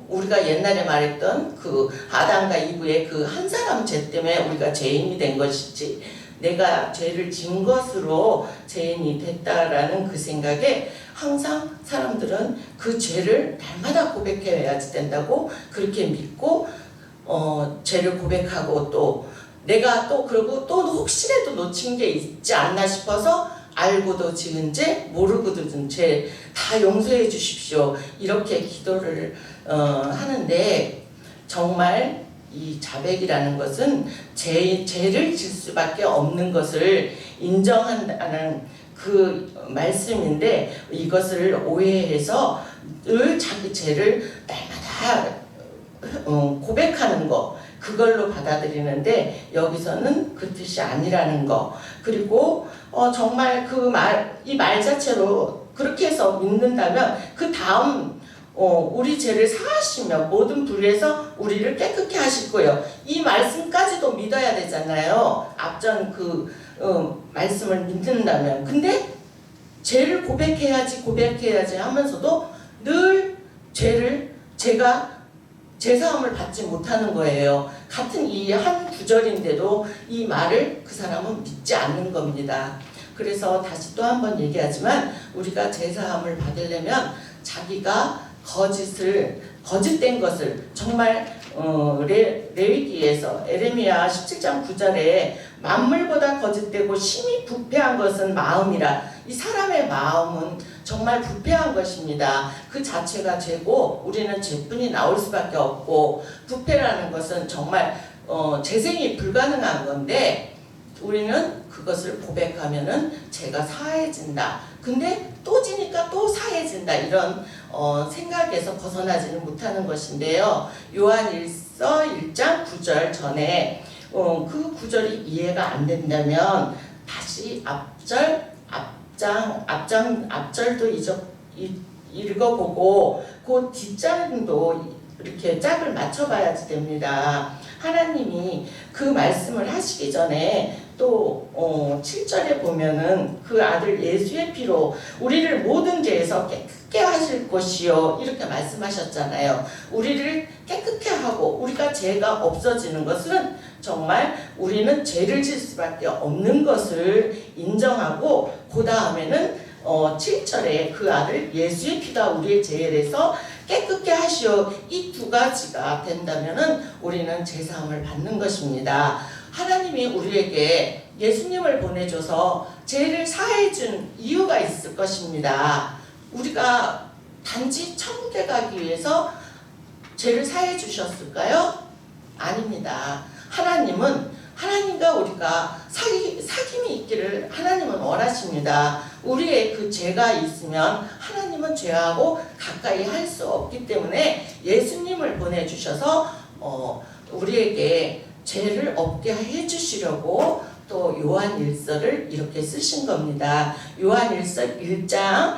S10: 우리가 옛날에 말했던 그 아담과 이브의 그 한 사람 죄 때문에 우리가 죄인이 된 것이지 내가 죄를 지은 것으로 죄인이 됐다라는 그 생각에 항상 사람들은 그 죄를 날마다 고백해야 된다고 그렇게 믿고 죄를 고백하고 또 내가 또 그러고 또 혹시라도 놓친 게 있지 않나 싶어서 알고도 지은 죄 모르고도 지은 죄 다 용서해 주십시오 이렇게 기도를 하는데 정말 이 자백이라는 것은 죄를 질 수밖에 없는 것을 인정한다는 그 말씀인데 이것을 오해해서 늘 자기 죄를 날마다 고백하는 거 그걸로 받아들이는데 여기서는 그 뜻이 아니라는 거 그리고 정말 이 말 자체로 그렇게 해서 믿는다면 그 다음 우리 죄를 사하시며 모든 불의에서 우리를 깨끗게 하실 거예요. 이 말씀까지도 믿어야 되잖아요. 앞전 그 말씀을 믿는다면. 근데 죄를 고백해야지 하면서도 늘 제가 제사함을 받지 못하는 거예요. 같은 이 한 구절인데도 이 말을 그 사람은 믿지 않는 겁니다. 그래서 다시 또 한 번 얘기하지만 우리가 제사함을 받으려면 자기가 거짓된 것을 정말 레위기에서 에레미야 17장 9절에 만물보다 거짓되고 심히 부패한 것은 마음이라 이 사람의 마음은 정말 부패한 것입니다. 그 자체가 죄고 우리는 죄뿐이 나올 수밖에 없고 부패라는 것은 정말 재생이 불가능한 건데 우리는 그것을 고백하면은 죄가 사해진다. 근데 또 지니까 또 사해진다. 이런 생각에서 벗어나지는 못하는 것인데요. 요한일서 1장 9절 전에 그 구절이 이해가 안 된다면 다시 앞절도 읽어보고 그 뒷장도 이렇게 짝을 맞춰봐야지 됩니다. 하나님이 그 말씀을 하시기 전에 또 7절에 보면은 그 아들 예수의 피로 우리를 모든 죄에서 깨끗게 하실 것이요 이렇게 말씀하셨잖아요. 우리를 깨끗게 하고 우리가 죄가 없어지는 것은 정말 우리는 죄를 질 수밖에 없는 것을 인정하고 그 다음에는 7절에 그 아들 예수의 피가 우리의 죄에 대해서 깨끗게 하시오 이 두 가지가 된다면은 우리는 제사함을 받는 것입니다. 하나님이 우리에게 예수님을 보내줘서 죄를 사해준 이유가 있을 것입니다. 우리가 단지 천국에 가기 위해서 죄를 사해 주셨을까요? 아닙니다. 하나님과 우리가 사귐이 있기를 하나님은 원하십니다. 우리의 그 죄가 있으면 하나님은 죄하고 가까이 할 수 없기 때문에 예수님을 보내주셔서 우리에게 죄를 없게 해주시려고 또 요한일서를 이렇게 쓰신 겁니다. 요한일서 1장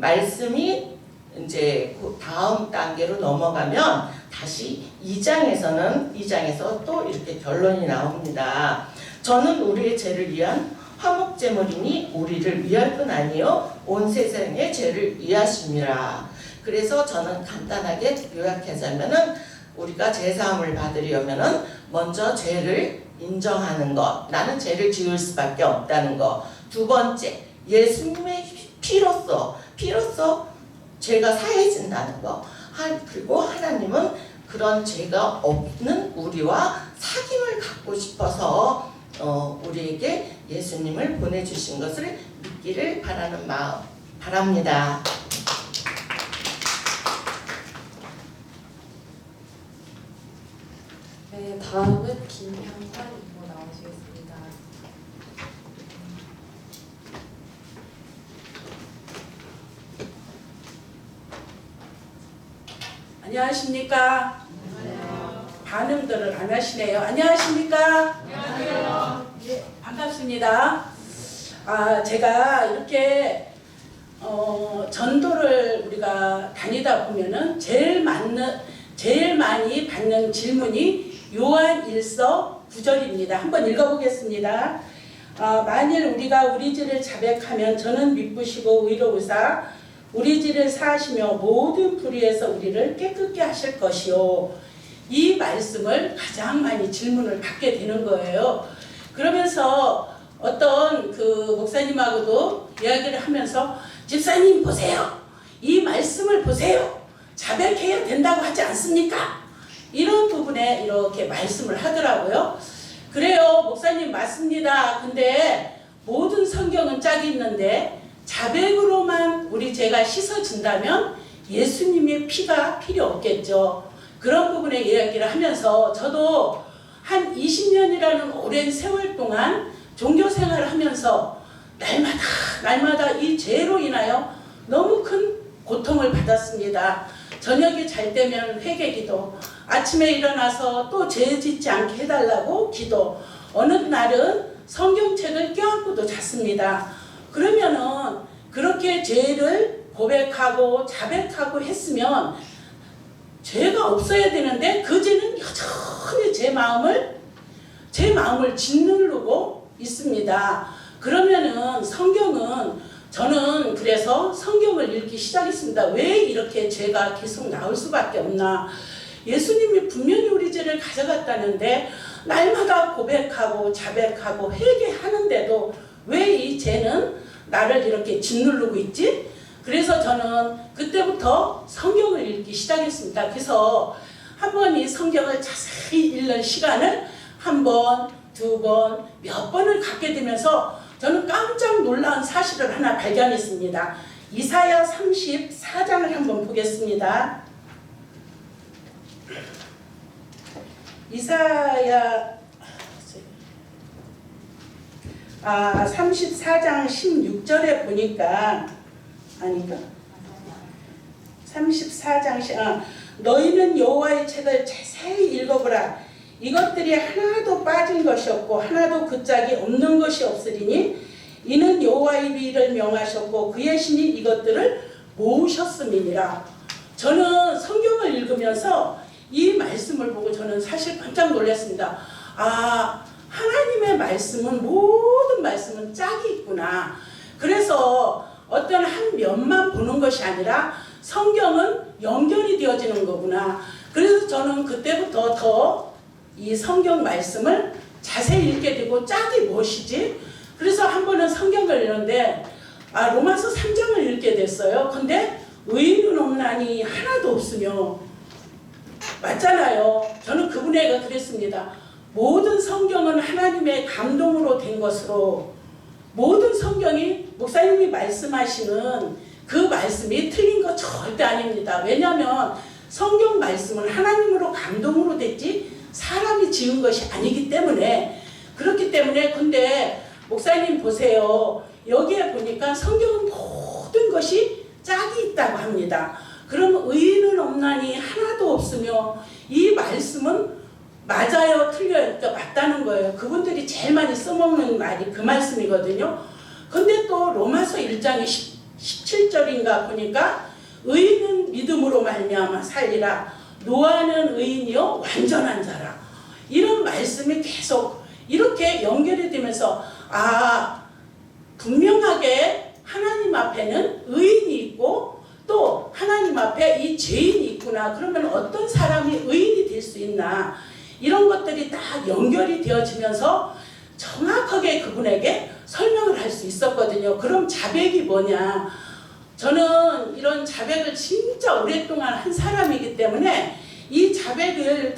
S10: 말씀이 이제 다음 단계로 넘어가면 다시 2장에서 또 이렇게 결론이 나옵니다. 저는 우리의 죄를 위한 화목제물이니 우리를 위할 뿐 아니요 온 세상의 죄를 위하심이라. 그래서 저는 간단하게 요약하자면은 우리가 제사함을 받으려면은 먼저 죄를 인정하는 것, 나는 죄를 지을 수밖에 없다는 것. 두 번째, 예수님의 피로써 죄가 사해진다는 것. 그리고 하나님은 그런 죄가 없는 우리와 사귐을 갖고 싶어서 우리에게 예수님을 보내주신 것을 믿기를 바라는 마음 바랍니다.
S1: 네, 다음은 김향관 이모 나오시겠습니다.
S11: 안녕하십니까? 반응들을 안 하시네요. 안녕하십니까?
S8: 안녕하세요.
S11: 예, 반갑습니다. 제가 이렇게 전도를 우리가 다니다 보면은 제일 많이 받는 질문이 요한일서 9절입니다. 한번 읽어보겠습니다. 만일 우리가 우리 죄를 자백하면 저는 미쁘시고 의로우사 우리 죄를 사하시며 모든 불의에서 우리를 깨끗게 하실 것이요. 이 말씀을 가장 많이 질문을 받게 되는 거예요. 그러면서 어떤 그 목사님하고도 이야기를 하면서 집사님 보세요. 이 말씀을 보세요. 자백해야 된다고 하지 않습니까? 이런 부분에 이렇게 말씀을 하더라고요. 그래요, 목사님 맞습니다. 근데 모든 성경은 짝이 있는데 자백으로만 우리 죄가 씻어진다면 예수님의 피가 필요 없겠죠. 그런 부분에 이야기를 하면서 저도 한 20년이라는 오랜 세월 동안 종교 생활을 하면서 날마다 이 죄로 인하여 너무 큰 고통을 받았습니다. 저녁에 잘 때면 회개기도, 아침에 일어나서 또 죄 짓지 않게 해달라고 기도, 어느 날은 성경책을 껴안고도 잤습니다. 그러면은 그렇게 죄를 고백하고 자백하고 했으면 죄가 없어야 되는데 그 죄는 여전히 제 마음을 짓누르고 있습니다. 그러면은 저는 그래서 성경을 읽기 시작했습니다. 왜 이렇게 죄가 계속 나올 수밖에 없나? 예수님이 분명히 우리 죄를 가져갔다는데 날마다 고백하고 자백하고 회개하는데도 왜 이 죄는 나를 이렇게 짓누르고 있지? 그래서 저는 그때부터 성경을 읽기 시작했습니다. 그래서 한번 이 성경을 자세히 읽는 시간을 한 번, 두 번, 몇 번을 갖게 되면서 저는 깜짝 놀라운 사실을 하나 발견했습니다. 이사야 34장을 한번 보겠습니다. 이사야 34장 16절에 보니까 아닌가? 34장 너희는 여호와의 책을 자세히 읽어보라. 이것들이 하나도 빠진 것이 없고 하나도 그 짝이 없는 것이 없으리니 이는 여호와의 비를 명하셨고 그의 신이 이것들을 모으셨음이니라. 저는 성경을 읽으면서 이 말씀을 보고 저는 사실 깜짝 놀랐습니다. 아, 하나님의 말씀은 모든 말씀은 짝이 있구나. 그래서 어떤 한 면만 보는 것이 아니라 성경은 연결이 되어지는 거구나. 그래서 저는 그때부터 더 이 성경 말씀을 자세히 읽게 되고 짝이 무엇이지? 그래서 한 번은 성경을 읽는데 로마서 3장을 읽게 됐어요. 근데 의인은 없나니 하나도 없으며, 맞잖아요. 저는 그분에게 그랬습니다. 모든 성경은 하나님의 감동으로 된 것으로, 모든 성경이 목사님이 말씀하시는 그 말씀이 틀린 거 절대 아닙니다. 왜냐하면 성경 말씀은 하나님으로 감동으로 됐지 사람이 지은 것이 아니기 때문에. 그렇기 때문에 근데 목사님 보세요. 여기에 보니까 성경은 모든 것이 짝이 있다고 합니다. 그럼 의인은 없나니 하나도 없으며, 이 말씀은 맞아요 틀려요? 그러니까 맞다는 거예요. 그분들이 제일 많이 써먹는 말이 그 말씀이거든요. 근데 또 로마서 1장 17절인가 보니까 의인은 믿음으로 말미암아 살리라. 노아는 의인이요 완전한 자라. 이런 말씀이 계속 이렇게 연결이 되면서 분명하게 하나님 앞에는 의인이 있고 또 하나님 앞에 이 죄인이 있구나. 그러면 어떤 사람이 의인이 될 수 있나. 이런 것들이 다 연결이 되어지면서 정확하게 그분에게 설명을 할 수 있었거든요. 그럼 자백이 뭐냐. 저는 이런 자백을 진짜 오랫동안 한 사람이기 때문에 이 자백을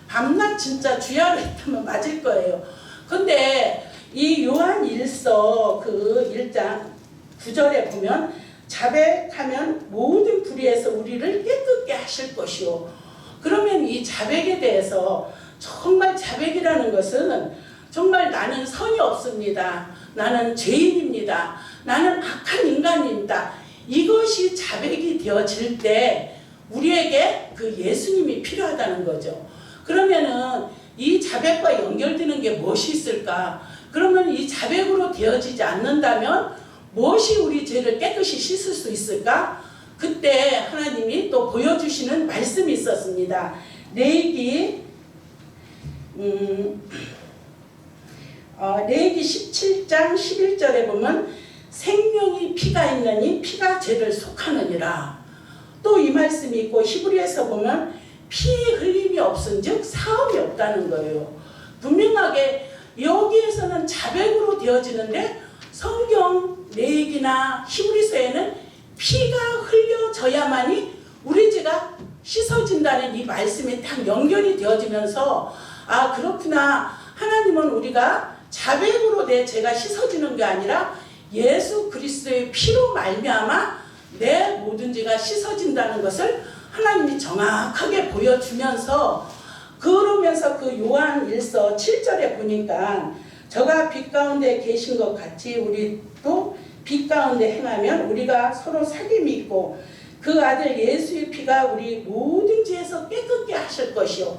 S11: 밤낮 진짜 주야로 했다면 맞을 거예요. 근데 이 요한 1서 그 1장 9절에 보면 자백하면 모든 불의에서 우리를 깨끗게 하실 것이요. 그러면 이 자백에 대해서 정말 자백이라는 것은 정말 나는 선이 없습니다. 나는 죄인입니다. 나는 악한 인간입니다. 이것이 자백이 되어질 때 우리에게 그 예수님이 필요하다는 거죠. 그러면은 이 자백과 연결되는 게 무엇이 있을까? 그러면 이 자백으로 되어지지 않는다면 무엇이 우리 죄를 깨끗이 씻을 수 있을까? 그때 하나님이 또 보여주시는 말씀이 있었습니다. 레위기 17장 11절에 보면 생명이 피가 있느니 피가 죄를 속하느니라. 또 이 말씀이 있고 히브리에서 보면 피 흘림이 없은즉 사함이 없다는 거예요. 분명하게 여기에서는 자백으로 되어지는데 성경 레위기나 히브리서에는 피가 흘려져야만이 우리 죄가 씻어진다는 이 말씀이 딱 연결이 되어지면서 그렇구나. 하나님은 우리가 자백으로 내 죄가 씻어지는 게 아니라 예수 그리스도의 피로 말미암아 내 모든 죄가 씻어진다는 것을 하나님이 정확하게 보여주면서, 그러면서 그 요한 1서 7절에 보니까 저가 빛 가운데 계신 것 같이 우리도 빛 가운데 행하면 우리가 서로 사귐이 있고 그 아들 예수의 피가 우리 모든 죄에서 깨끗게 하실 것이요.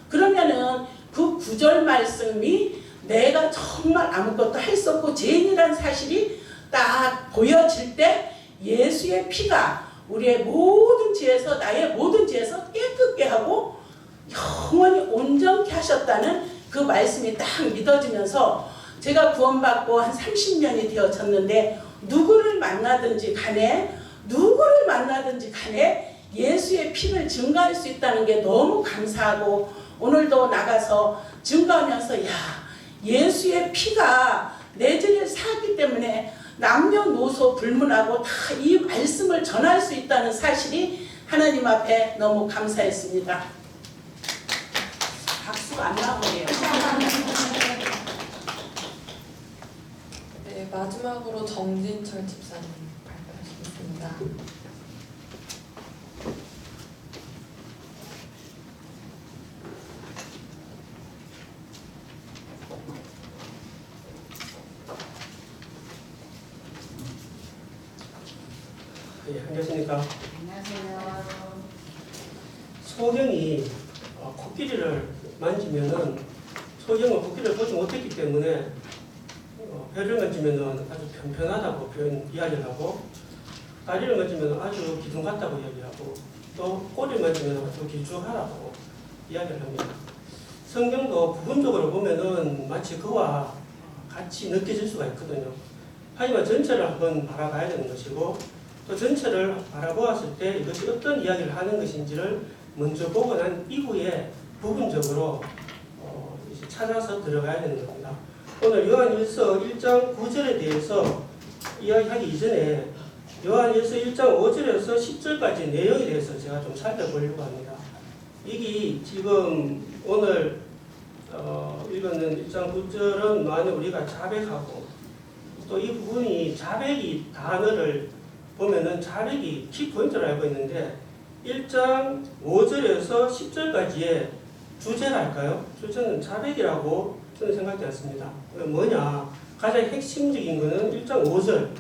S11: 그러면은 그 9절 말씀이 내가 정말 아무것도 할 수 없고 죄인이라는 사실이 딱 보여질 때 예수의 피가 우리의 모든 죄에서, 나의 모든 죄에서 깨끗게 하고 영원히 온전케 하셨다는 그 말씀이 딱 믿어지면서 제가 구원받고 한 30년이 되어졌는데 누구를 만나든지 간에 예수의 피를 증거할 수 있다는 게 너무 감사하고, 오늘도 나가서 증거하면서 예수의 피가 내 죄를 사했기 때문에 남녀노소 불문하고 다 이 말씀을 전할 수 있다는 사실이 하나님 앞에 너무 감사했습니다. 박수가 안 나오네요.
S1: 네, 마지막으로 정진철 집사님 발표하시겠습니다.
S12: 안녕하십니까.
S7: 안녕하세요.
S12: 소경이 코끼리를 만지면은 소경은 코끼리를 보지 못했기 때문에 혀를 만지면은 아주 편편하다고 이야기를 하고, 다리를 만지면 아주 기둥 같다고 이야기하고, 또 꼬리를 만지면 아주 길쭉하라고 이야기를 합니다. 성경도 부분적으로 보면은 마치 그와 같이 느껴질 수가 있거든요. 하지만 전체를 한번 바라봐야 되는 것이고 또 전체를 바라보았을 때 이것이 어떤 이야기를 하는 것인지를 먼저 보고 난 이후에 부분적으로 이제 찾아서 들어가야 되는 겁니다. 오늘 요한일서 1장 9절에 대해서 이야기하기 이전에 요한일서 1장 5절에서 10절까지 내용에 대해서 제가 좀 살펴보려고 합니다. 이게 지금 오늘 읽었는 1장 9절은 만약 우리가 자백하고 또 이 부분이 자백이 단어를 보면은 자백이 키포인트를 알고 있는데 1장 5절에서 10절까지의 주제랄까요? 주제는 자백이라고 저는 생각지 않습니다. 뭐냐? 가장 핵심적인 것은 1장 5절.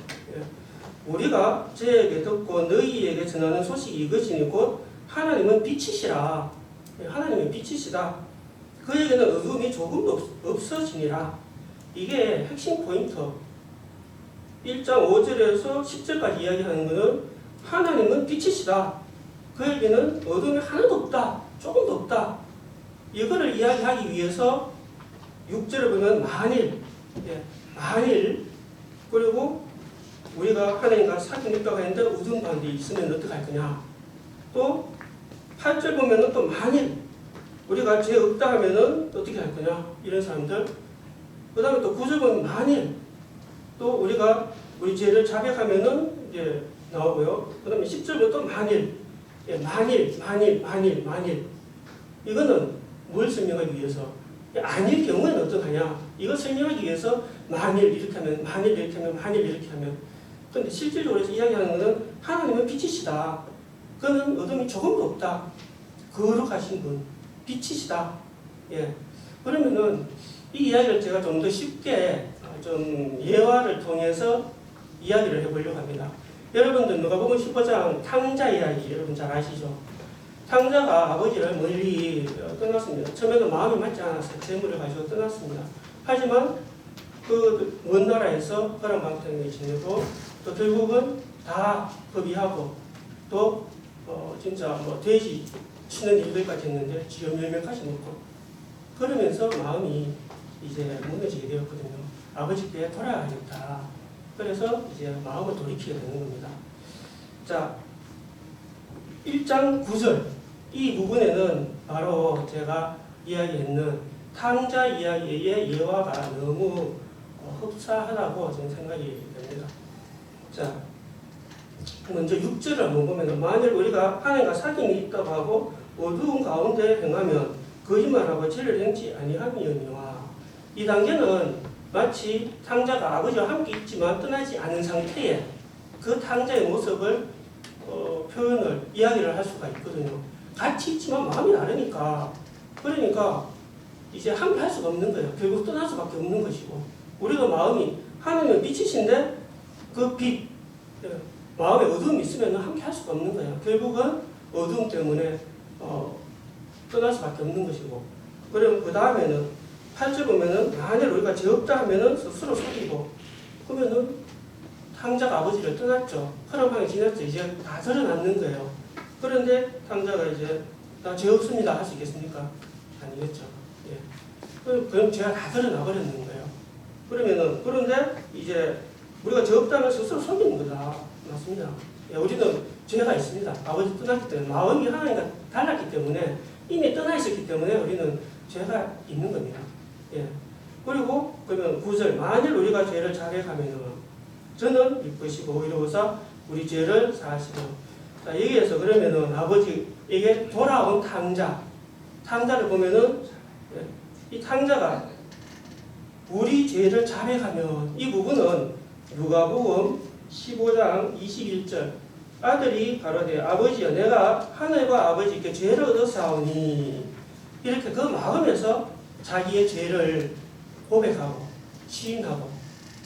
S12: 우리가 저에게 듣고 너희에게 전하는 소식이 이것이니 곧 하나님은 빛이시라. 하나님은 빛이시다. 그에게는 어둠이 조금도 없어지니라. 이게 핵심 포인트. 1장 5절에서 10절까지 이야기하는 것은 하나님은 빛이시다. 그에게는 어둠이 하나도 없다. 조금도 없다. 이거를 이야기하기 위해서 6절을 보면 만일, 만일, 그리고 우리가 하나님과 사귐이 있다고 했는데 어둠 가운데 있으면 어떻게 할 거냐. 또 8절 보면은 또 만일 우리가 죄 없다 하면은 어떻게 할 거냐. 이런 사람들. 그 다음에 또 9절 보면 만일 또 우리가 우리 죄를 자백하면은 이제 나오고요. 그 다음에 10절부터 또 만일, 만일. 이거는 뭘 설명하기 위해서? 아닐 경우에는 어떡하냐? 이걸 설명하기 위해서 만일 이렇게 하면, 만일 이렇게 하면, 만일 이렇게 하면. 그런데 실질적으로 이야기하는 것은 하나님은 빛이시다. 그는 어둠이 조금도 없다. 거룩하신 분, 빛이시다. 예. 그러면은 이 이야기를 제가 좀 더 쉽게 좀 예화를 통해서 이야기를 해보려고 합니다. 여러분들 누가복음 15장 탕자 이야기 여러분 잘 아시죠? 탕자가 아버지를 멀리 떠났습니다. 처음에는 마음이 맞지 않았어요. 재물을 가지고 떠났습니다. 하지만 그 먼 나라에서 허랑방탕에 지내고 또 결국은 다 hợp의하고 또 진짜 뭐 돼지 치는 일들까지 했는데 지금 10명까지 먹고 그러면서 마음이 이제 무너지게 되었거든요. 아버지께 돌아가야겠다. 그래서 이제 마음을 돌이키게 되는 겁니다. 자, 1장 9절 이 부분에는 바로 제가 이야기했는 탕자 이야기의 예화가 너무 흡사하다고 저는 생각이 됩니다. 자, 먼저 6절을 한번 보면 만일 우리가 하나님과 사귐이 있다고 하고 어두운 가운데 행하면 거짓말하고 죄를 행치 아니함이니와 이 단계는 마치 탕자가 아버지와 함께 있지만 떠나지 않은 상태에 그 탕자의 모습을 표현을 이야기를 할 수가 있거든요. 같이 있지만 마음이 다르니까 그러니까 이제 함께 할 수가 없는 거예요. 결국 떠날 수밖에 없는 것이고 우리가 마음이 하나님은 빛이신데 그 빛 마음에 어두움이 있으면 함께 할 수가 없는 거예요. 결국은 어두움 때문에 떠날 수밖에 없는 것이고 그럼 그 다음에는 8절 보면은 만일 우리가 죄 없다 하면은 스스로 속이고 그러면은 탕자가 아버지를 떠났죠. 허랑방에 지났죠. 이제 다 드러났는 거예요. 그런데 탕자가 이제 나 죄 없습니다 할 수 있겠습니까? 아니겠죠. 예. 그럼 죄가 다 드러나 버렸는 거예요. 그러면은 그런데 이제 우리가 죄 없다면 스스로 속이는 거다. 맞습니다. 예, 우리는 죄가 있습니다. 아버지 떠났기 때문에 마음이 하나님과 달랐기 때문에 이미 떠나 있었기 때문에 우리는 죄가 있는 겁니다. 예. 그리고 그러면 9절 만일 우리가 죄를 자백하면은 저는 이쁘시고 의로우사 우리 죄를 사하시고 자 여기에서 그러면은 아버지에게 돌아온 탕자를 보면은 이 탕자가 우리 죄를 자백하면 이 부분은 누가복음 15장 21절 아들이 가로되 아버지여 내가 하늘과 아버지께 죄를 얻었사오니 이렇게 그 마음에서 자기의 죄를 고백하고 시인하고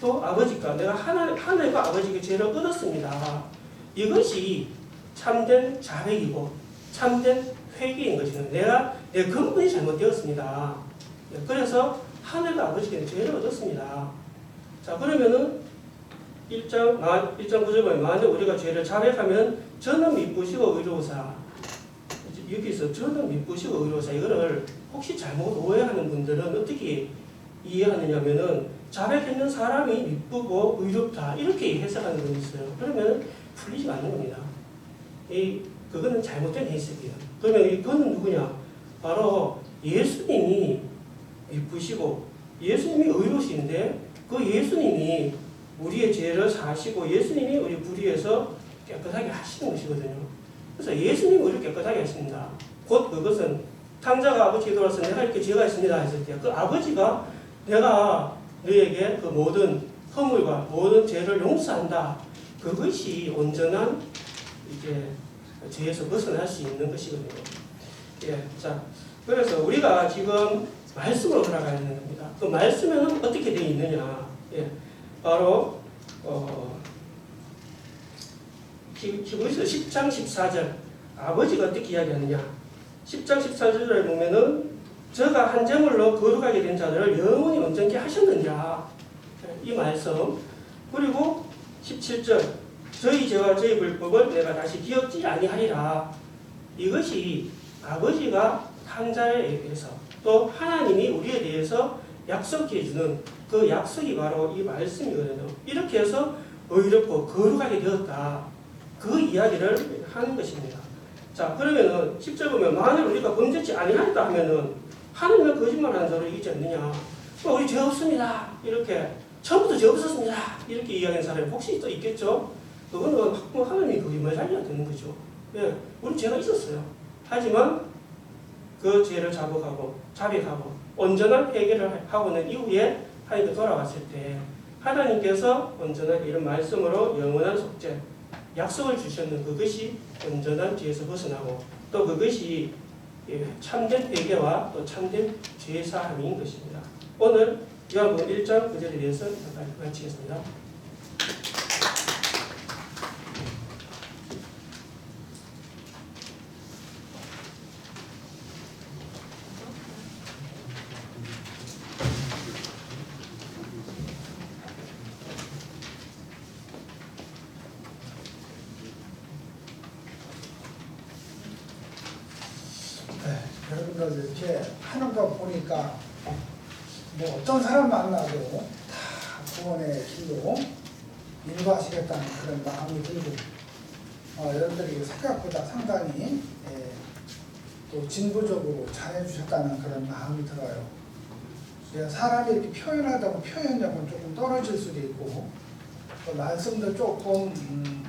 S12: 또 아버지가 내가 하늘과 아버지께 죄를 얻었습니다. 이것이 참된 자백이고 참된 회개인 것이는 내가 내 근본이 잘못되었습니다. 그래서 하늘과 아버지께 죄를 얻었습니다. 자 그러면은 1장 9절 보면 만약 우리가 죄를 자백하면 저는 미쁘시고 의로우사 여기서 저는 미쁘시고 의로우사 이거를 혹시 잘못 오해하는 분들은 어떻게 이해하느냐면은 자백했는 사람이 미쁘고 의롭다 이렇게 해석하는 분이 있어요. 그러면 풀리지 않는 겁니다. 그거는 잘못된 해석이에요. 그러면 이거는 누구냐? 바로 예수님이 미쁘시고 예수님이 의로우신데 그 예수님이 우리의 죄를 사시고 예수님이 우리 불의에서 깨끗하게 하시는 것이거든요. 그래서 예수님이 우리를 깨끗하게 하십니다. 곧 그것은 탕자가 아버지께 돌아서 내가 이렇게 죄가 있습니다 했을 때 그 아버지가 내가 너에게 그 모든 허물과 모든 죄를 용서한다. 그것이 온전한 이제 죄에서 벗어날 수 있는 것이거든요. 예, 자, 그래서 우리가 지금 말씀으로 돌아가야 되는 겁니다. 그 말씀에는 어떻게 되어 있느냐? 예, 바로 히브리서 10장 14절 아버지가 어떻게 이야기하느냐? 10장 14절에 보면은 저가 한 제물로 거룩하게 된 자들을 영원히 온전케 하셨느니라. 이 말씀. 그리고 17절 저희 죄와 저희 불법을 내가 다시 기억지 아니하리라. 이것이 아버지가 탕자에 의해서 또 하나님이 우리에 대해서 약속해 주는 그 약속이 바로 이 말씀이거든요. 이렇게 해서 의롭고 거룩하게 되었다. 그 이야기를 하는 것입니다. 자, 그러면은 10절 보면 만일 우리가 범죄치 아니하였다 하면은 하나님은 거짓말하는 자로 이기지 않느냐? 우리 죄 없습니다. 이렇게 처음부터 죄 없었습니다. 이렇게 이야기하는 사람이 혹시 또 있겠죠? 그거는 하나님이 거짓말하려야 되는 거죠. 예, 우리 죄가 있었어요. 하지만 그 죄를 자백하고 온전한 회개를 하고 난 이후에 하나님께 돌아왔을 때 하나님께서 온전하게 이런 말씀으로 영원한 속죄 약속을 주셨는 그것이 온전한 죄에서 벗어나고 또 그것이 참된 회개와 또 참된 죄사함인 것입니다. 오늘 요한복음 1장 9절에 대해서 잠깐 마치겠습니다.
S13: 여러분들 이렇게 하는 거 보니까 뭐 어떤 사람 만나도 다 구원의 길로 인도하시겠다는 그런 마음이 들고 여러분들이 생각보다 상당히 또 진보적으로 잘해주셨다는 그런 마음이 들어요. 사람이 이렇게 표현하다 보면 표현력은 조금 떨어질 수도 있고 또 말씀도 조금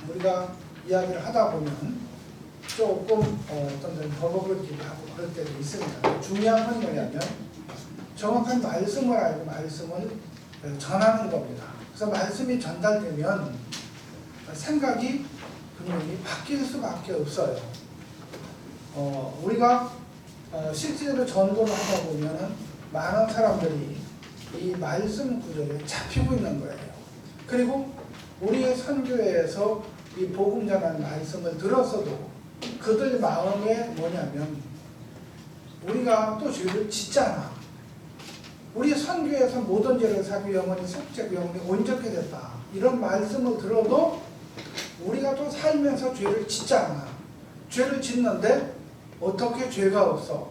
S13: 우리가 이야기를 하다 보면 조금 어떤 데는 버벅거리기도 하고 그럴 때도 있습니다. 중요한 건 뭐냐면 정확한 말씀을 알고 말씀을 전하는 겁니다. 그래서 말씀이 전달되면 생각이 분명히 바뀔 수밖에 없어요. 우리가 실제로 전도를 하다 보면 많은 사람들이 이 말씀 구조에 잡히고 있는 거예요. 그리고 우리의 선교회에서 이 복음 전하는 말씀을 들었어도 그들 마음에 뭐냐면 우리가 또 죄를 짓잖아. 우리 선교에서 모든 죄를 사고 영원히 속죄고 영원히 온전케 됐다. 이런 말씀을 들어도 우리가 또 살면서 죄를 짓잖아. 죄를 짓는데 어떻게 죄가 없어?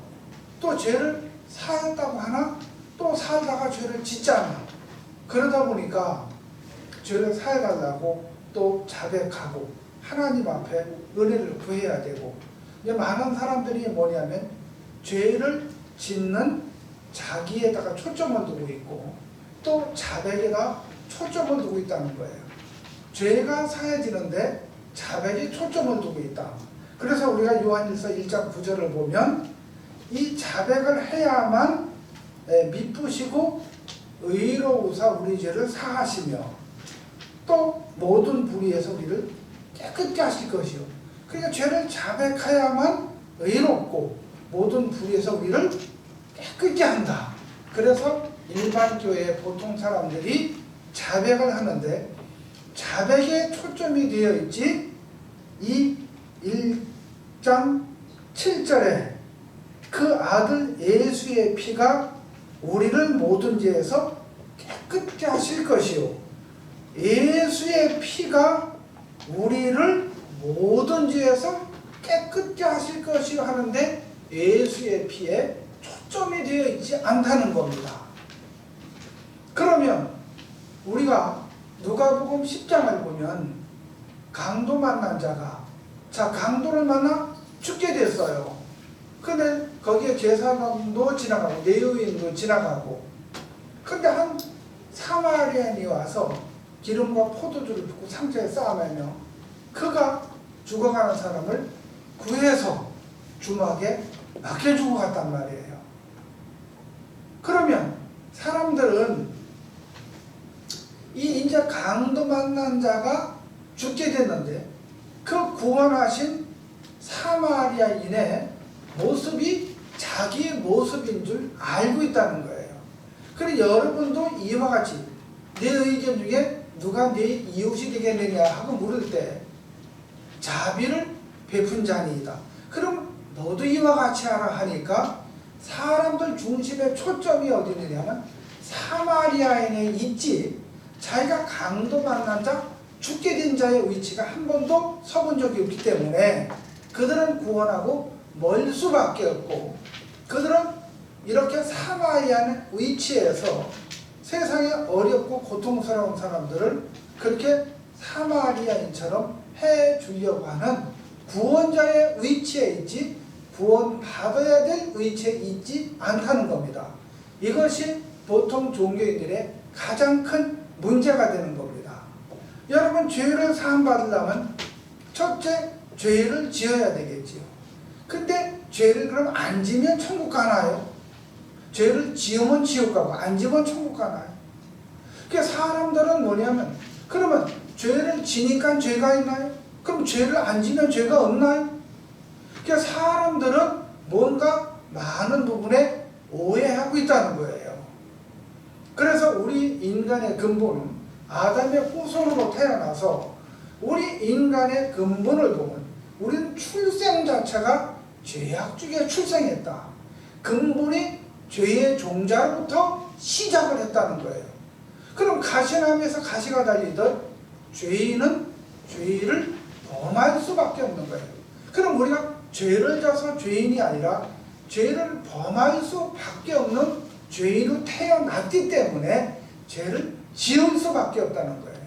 S13: 또 죄를 사했다고 하나? 또 살다가 죄를 짓잖아. 그러다 보니까 죄를 사해달라고 또 자백하고 하나님 앞에 은혜를 구해야 되고 이제 많은 사람들이 뭐냐면 죄를 짓는 자기에다가 초점을 두고 있고 또 자백에다 초점을 두고 있다는 거예요. 죄가 사해지는데 자백에 초점을 두고 있다. 그래서 우리가 요한일서 1장 9절을 보면 이 자백을 해야만 미쁘시고 의로우사 우리 죄를 사하시며 또 모든 불의에서 우리를 깨끗게 하실 것이요. 그러니까 죄를 자백해야만 의롭고 모든 불의에서 우리를 깨끗게 한다. 그래서 일반 교회 보통 사람들이 자백을 하는데 자백에 초점이 되어 있지 이 1장 7절에 그 아들 예수의 피가 우리를 모든 죄에서 깨끗게 하실 것이요. 예수의 피가 우리를 모든 죄에서 깨끗게 하실 것이요 하는데 예수의 피에 초점이 되어 있지 않다는 겁니다. 그러면 우리가 누가복음 10장을 보면 강도 만난 자가 강도를 만나 죽게 됐어요. 근데 거기에 제사장도 지나가고 레위인도 지나가고, 근데 한 사마리아인이 와서 기름과 포도주를 붓고 상처에 쌓아매며 그가 죽어가는 사람을 구해서 주막에 맡겨주고 갔단 말이에요. 그러면 사람들은 이 이제 강도 만난 자가 죽게 됐는데 그 구원하신 사마리아인의 모습이 자기의 모습인 줄 알고 있다는 거예요. 그래서 여러분도 이와 같이 내 의견 중에 누가 내 이웃이 되겠느냐 하고 물을 때 자비를 베푼 자니이다. 그럼 너도 이와 같이 하라 하니까 사람들 중심의 초점이 어디 있느냐면 사마리아인에 있지, 자기가 강도 만난 자, 죽게 된 자의 위치가 한 번도 서본 적이 없기 때문에 그들은 구원하고 멀 수밖에 없고, 그들은 이렇게 사마리아의 위치에서 세상에 어렵고 고통스러운 사람들을 그렇게 사마리아인처럼 해주려고 하는 구원자의 위치에 있지 구원받아야 될 위치에 있지 않다는 겁니다. 이것이 보통 종교인들의 가장 큰 문제가 되는 겁니다. 여러분, 죄를 사함받으려면 첫째 죄를 지어야 되겠지요. 근데 죄를 그럼 안 지면 천국 가나요? 죄를 지으면 지옥 가고 안 지으면 천국 가나요? 그러니까 사람들은 뭐냐면, 그러면 죄를 지니까 죄가 있나요? 그럼 죄를 안 지면 죄가 없나요? 그러니까 사람들은 뭔가 많은 부분에 오해하고 있다는 거예요. 그래서 우리 인간의 근본은 아담의 후손으로 태어나서 우리 인간의 근본을 보면 우리는 출생 자체가 죄악 중에 출생했다. 근본이 죄의 종자로부터 시작을 했다는 거예요. 그럼 가시나무에서 가시가 달리듯 죄인은 죄를 범할 수밖에 없는 거예요. 그럼 우리가 죄를 져서 죄인이 아니라 죄를 범할 수밖에 없는 죄인으로 태어났기 때문에 죄를 지을 수밖에 없다는 거예요.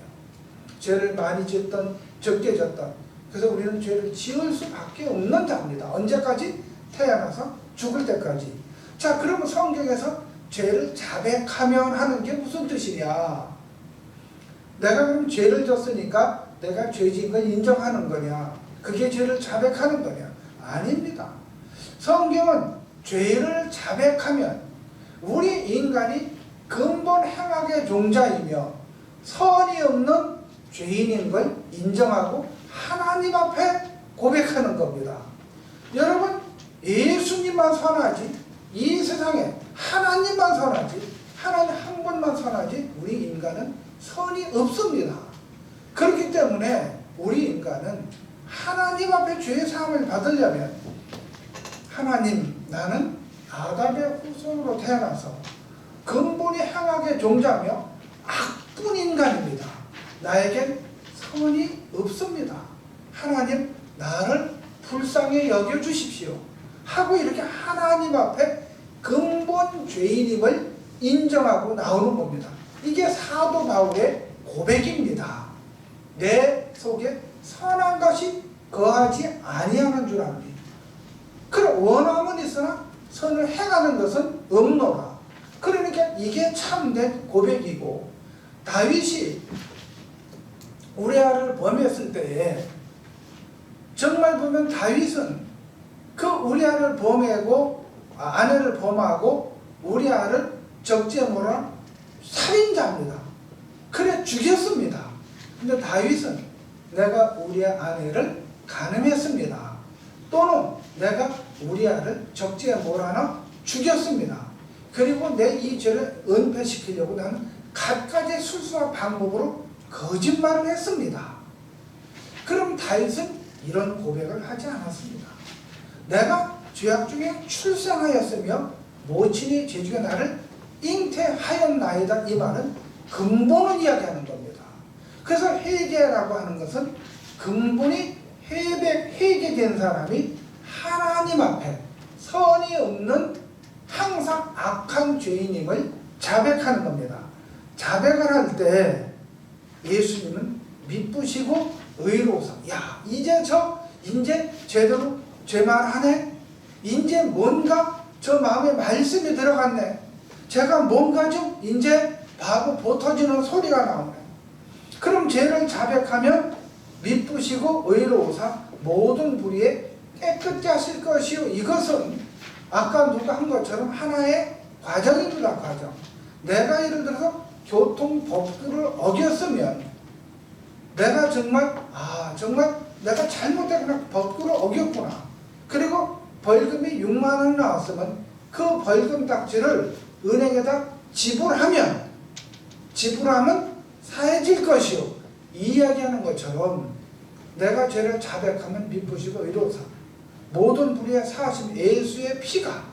S13: 죄를 많이 짓던 적게 졌던, 그래서 우리는 죄를 지을 수밖에 없는 자입니다. 언제까지? 태어나서 죽을 때까지. 자, 그러면 성경에서 죄를 자백하면 하는 게 무슨 뜻이냐? 내가 그럼 죄를 졌으니까 내가 죄 지은 걸 인정하는 거냐? 그게 죄를 자백하는 거냐? 아닙니다. 성경은 죄를 자백하면 우리 인간이 근본 행악의 종자이며 선이 없는 죄인인 걸 인정하고 하나님 앞에 고백하는 겁니다. 여러분, 예수님만 선하지 이 세상에 하나님만 선하지, 하나님 한 분만 선하지 우리 인간은 선이 없습니다. 그렇기 때문에 우리 인간은 하나님 앞에 죄 사함을 받으려면, 하나님, 나는 아담의 후손으로 태어나서 근본이 행악의 종자며 악뿐 인간입니다. 나에겐 선이 없습니다. 하나님, 나를 불쌍히 여겨주십시오 하고 이렇게 하나님 앞에 근본 죄인임을 인정하고 나오는 겁니다. 이게 사도 바울의 고백입니다. 내 속에 선한 것이 거하지 아니하는 줄 압니다. 그럼 원함은 있으나 선을 행하는 것은 없노라. 그러니까 이게 참된 고백이고, 다윗이 우리아를 범했을 때에 정말 보면 다윗은 그 우리아를 범하고 아내를 범하고 우리아를 적재 몰아 살인자입니다. 그래 죽였습니다. 근데 다윗은 내가 우리아 아내를 간음했습니다. 또는 내가 우리아를 적재에 몰아넣어 죽였습니다. 그리고 내 이 죄를 은폐시키려고 나는 갖가지 술수한 방법으로 거짓말을 했습니다. 그럼 다윗은 이런 고백을 하지 않았습니다. 내가 죄악 중에 출생하였으며 모친이 죄 중에 나를 잉태하였나이다. 이 말은 근본을 이야기하는 겁니다. 그래서 회개라고 하는 것은 근본이 회개된 사람이 하나님 앞에 선이 없는 항상 악한 죄인임을 자백하는 겁니다. 자백을 할 때 예수님은 미쁘시고 의로우사. 야, 이제 제대로 죄 말하네. 이제 뭔가 저 마음에 말씀이 들어갔네. 제가 뭔가 좀 이제 바보 보터지는 소리가 나오네. 그럼 죄를 자백하면 미쁘시고 의로우사 모든 불의에 깨끗게 하실 것이요. 이것은 아까 누가 한 것처럼 하나의 과정입니다. 과정. 내가 예를 들어서 교통법규를 어겼으면 내가 정말 내가 잘못했구나. 법규를 어겼구나. 그리고 벌금이 6만 원 나왔으면 그 벌금 딱지를 은행에다 지불하면 사해질 것이요. 이 이야기하는 것처럼 내가 죄를 자백하면 미쁘시고 의로우사 모든 불의에 사하심 예수의 피가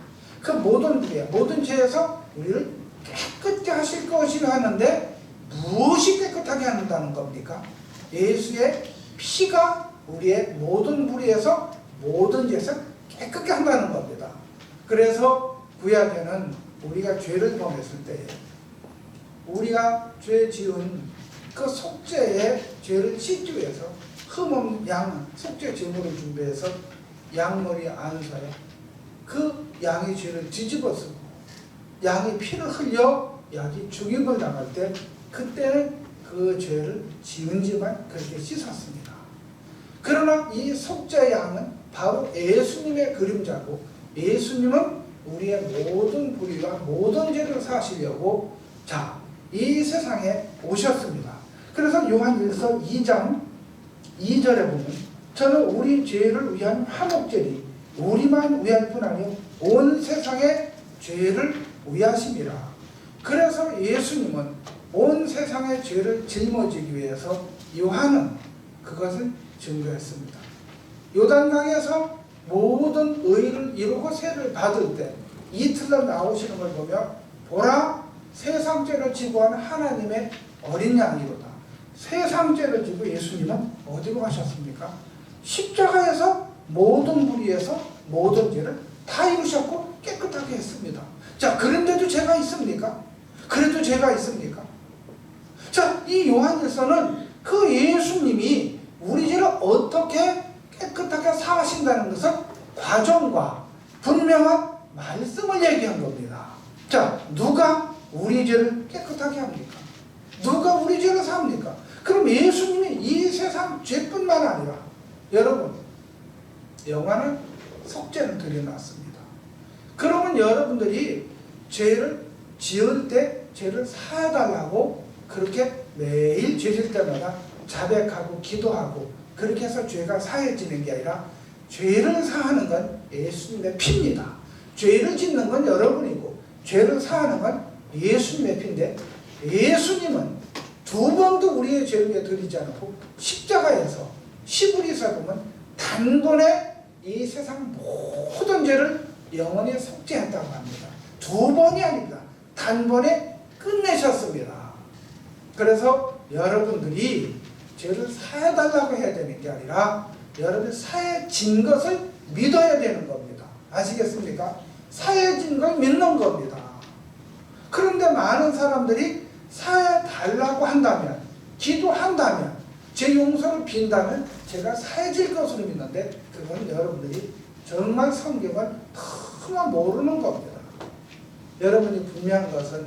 S13: 그 모든 불의에 모든 죄에서 우리를 깨끗게 하실 것이라 하는데 무엇이 깨끗하게 한다는 겁니까? 예수의 피가 우리의 모든 불의에서 모든 죄에서 깨끗게 한다는 겁니다. 그래서 구약에는 우리가 죄를 범했을 때 우리가 죄 지은 그 속죄의 죄를 씻기 위해서 흠없는 양 속죄 제물을 준비해서 양머리 안사에 그 양의 죄를 뒤집어 쓰고 양의 피를 흘려 양이 죽임을 당할 때 그때는 그 죄를 지은지만 그렇게 씻었습니다. 그러나 이 속죄 양은 바로 예수님의 그림자고 예수님은 우리의 모든 불의와 모든 죄를 사시려고 이 세상에 오셨습니다. 그래서 요한 1서 2장 2절에 보면 저는 우리 죄를 위한 화목제리 우리만 위할 뿐 아니요 온 세상의 죄를 위하심이라. 그래서 예수님은 온 세상의 죄를 짊어지기 위해서 요한은 그것을 증거했습니다. 요단강에서 모든 의를 이루고 세를 받을 때 이틀날 나오시는 걸 보면 보라 세상 죄를 지고 한 하나님의 어린 양이로다. 세상 죄를 지고 예수님은 어디로 가셨습니까? 십자가에서 모든 불의에서 모든 죄를 다 이루셨고 깨끗하게 했습니다. 자, 그런데도 죄가 있습니까? 그래도 죄가 있습니까? 자, 이 요한일서는 그 예수님이 우리 죄를 어떻게 깨끗하게 사하신다는 것은 과정과 분명한 말씀을 얘기한 겁니다. 자, 누가 우리 죄를 깨끗하게 합니까? 누가 우리 죄를 삽니까? 그럼 예수님이 이 세상 죄뿐만 아니라 여러분 영화는 속죄를 드려놨습니다. 그러면 여러분들이 죄를 지을 때 죄를 사해달라고 그렇게 매일 죄질 때마다 자백하고 기도하고 그렇게 해서 죄가 사해지는 게 아니라 죄를 사하는 건 예수님의 피입니다. 죄를 짓는 건 여러분이고 죄를 사하는 건 예수님의 피인데 예수님은 두 번도 우리의 죄를 위해 드리지 않고 십자가에서 시브리서 보면 단번에 이 세상 모든 죄를 영원히 속죄했다고 합니다. 두 번이 아닙니다. 단번에 끝내셨습니다. 그래서 여러분들이 죄를 사해달라고 해야 되는 게 아니라 여러분이 사해진 것을 믿어야 되는 겁니다. 아시겠습니까? 사해진 걸 믿는 겁니다. 그런데 많은 사람들이 사해달라고 한다면 기도한다면 제 용서를 빈다면 제가 사해질 것으로 믿는데 그건 여러분들이 정말 성경을 너무 모르는 겁니다. 여러분이 분명한 것은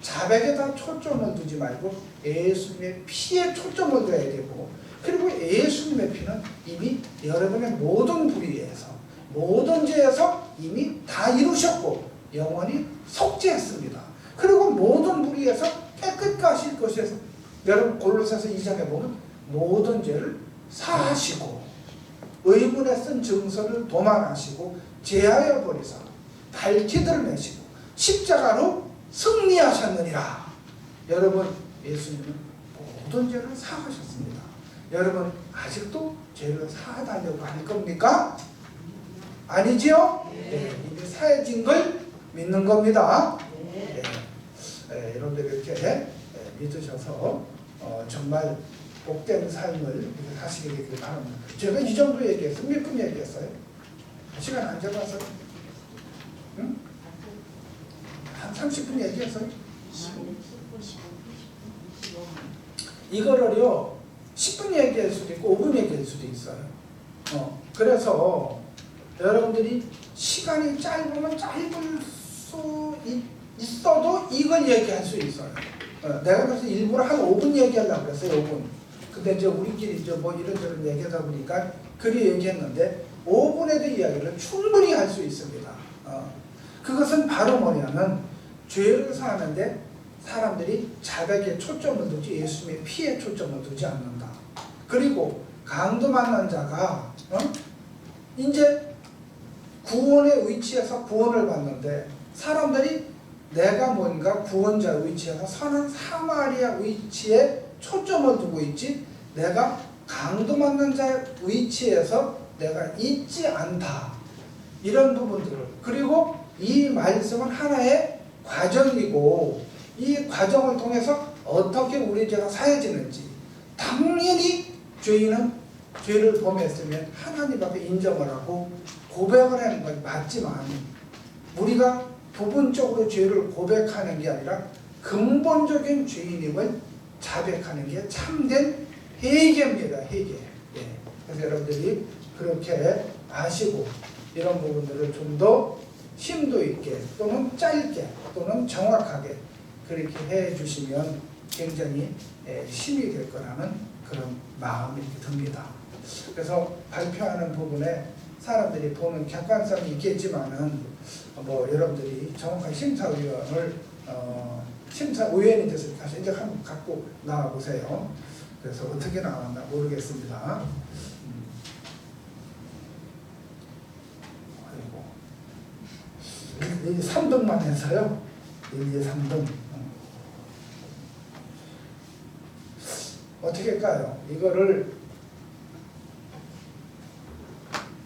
S13: 자백에다 초점을 두지 말고 예수님의 피에 초점을 둬야 되고 그리고 예수님의 피는 이미 여러분의 모든 불의에서 모든 죄에서 이미 다 이루셨고 영원히 속죄했습니다. 그리고 모든 불의에서 깨끗게 하실 것에서 여러분 골로새서 2장에 보면 모든 죄를 사하시고 의문에 쓴 증서를 도망하시고 제하여 버리사 밝히 드러내시고 십자가로 승리하셨느니라. 여러분 예수님은 모든 죄를 사하셨습니다. 여러분 아직도 죄를 사하달라고 할 겁니까? 아니지요? 네, 이미 사해진 걸 믿는 겁니다. 네. 여러분들 이렇게 믿으셔서 정말 복된 삶을 이렇게 사시게 되길 바랍니다. 제가 이 정도 얘기했어요. 몇 분 얘기했어요? 시간 안 잡아서? 응? 한 30분 얘기했어요? 이거를요 10분 얘기할 수도 있고 5분 얘기할 수도 있어요. 그래서 여러분들이 시간이 짧으면 짧을 수 있어도 이걸 얘기할 수 있어요. 내가 그래서 일부러 한 5분 얘기하려고 그랬어요. 5분. 근데 이제 우리끼리 이제 뭐 이런저런 얘기하다 보니까 그리 얘기했는데 5분에도 이야기를 충분히 할 수 있습니다. 그것은 바로 뭐냐면 죄를 사하는데 사람들이 자백에 초점을 두지 예수님의 피에 초점을 두지 않는다. 그리고 강도 만난 자가 이제 구원의 위치에서 구원을 받는데 사람들이 내가 뭔가 구원자 위치에서 선한 사마리아 위치에 초점을 두고 있지 내가 강도 만난 자 위치에서 내가 있지 않다. 이런 부분들을 그리고 이 말씀은 하나의 과정이고 이 과정을 통해서 어떻게 우리 죄가 사해지는지 당연히 죄인은 죄를 범했으면 하나님 앞에 인정을 하고 고백을 하는 건 맞지만 우리가 부분적으로 죄를 고백하는 게 아니라 근본적인 죄인임을 자백하는 게 참된 회개입니다. 회개. 그래서 여러분들이 그렇게 아시고 이런 부분들을 좀 더 심도 있게 또는 짧게 또는 정확하게 그렇게 해주시면 굉장히 힘이 될 거라는 그런 마음이 듭니다. 그래서 발표하는 부분에 사람들이 보는 객관성이 있겠지만은 뭐 여러분들이 정확한 심사위원을 심사위원이 돼서 다시 이제 한번 갖고 나와 보세요. 그래서 어떻게 나왔나 모르겠습니다. 그리고 3등만 해서요. 1, 2, 3등. 어떻게 할까요? 이거를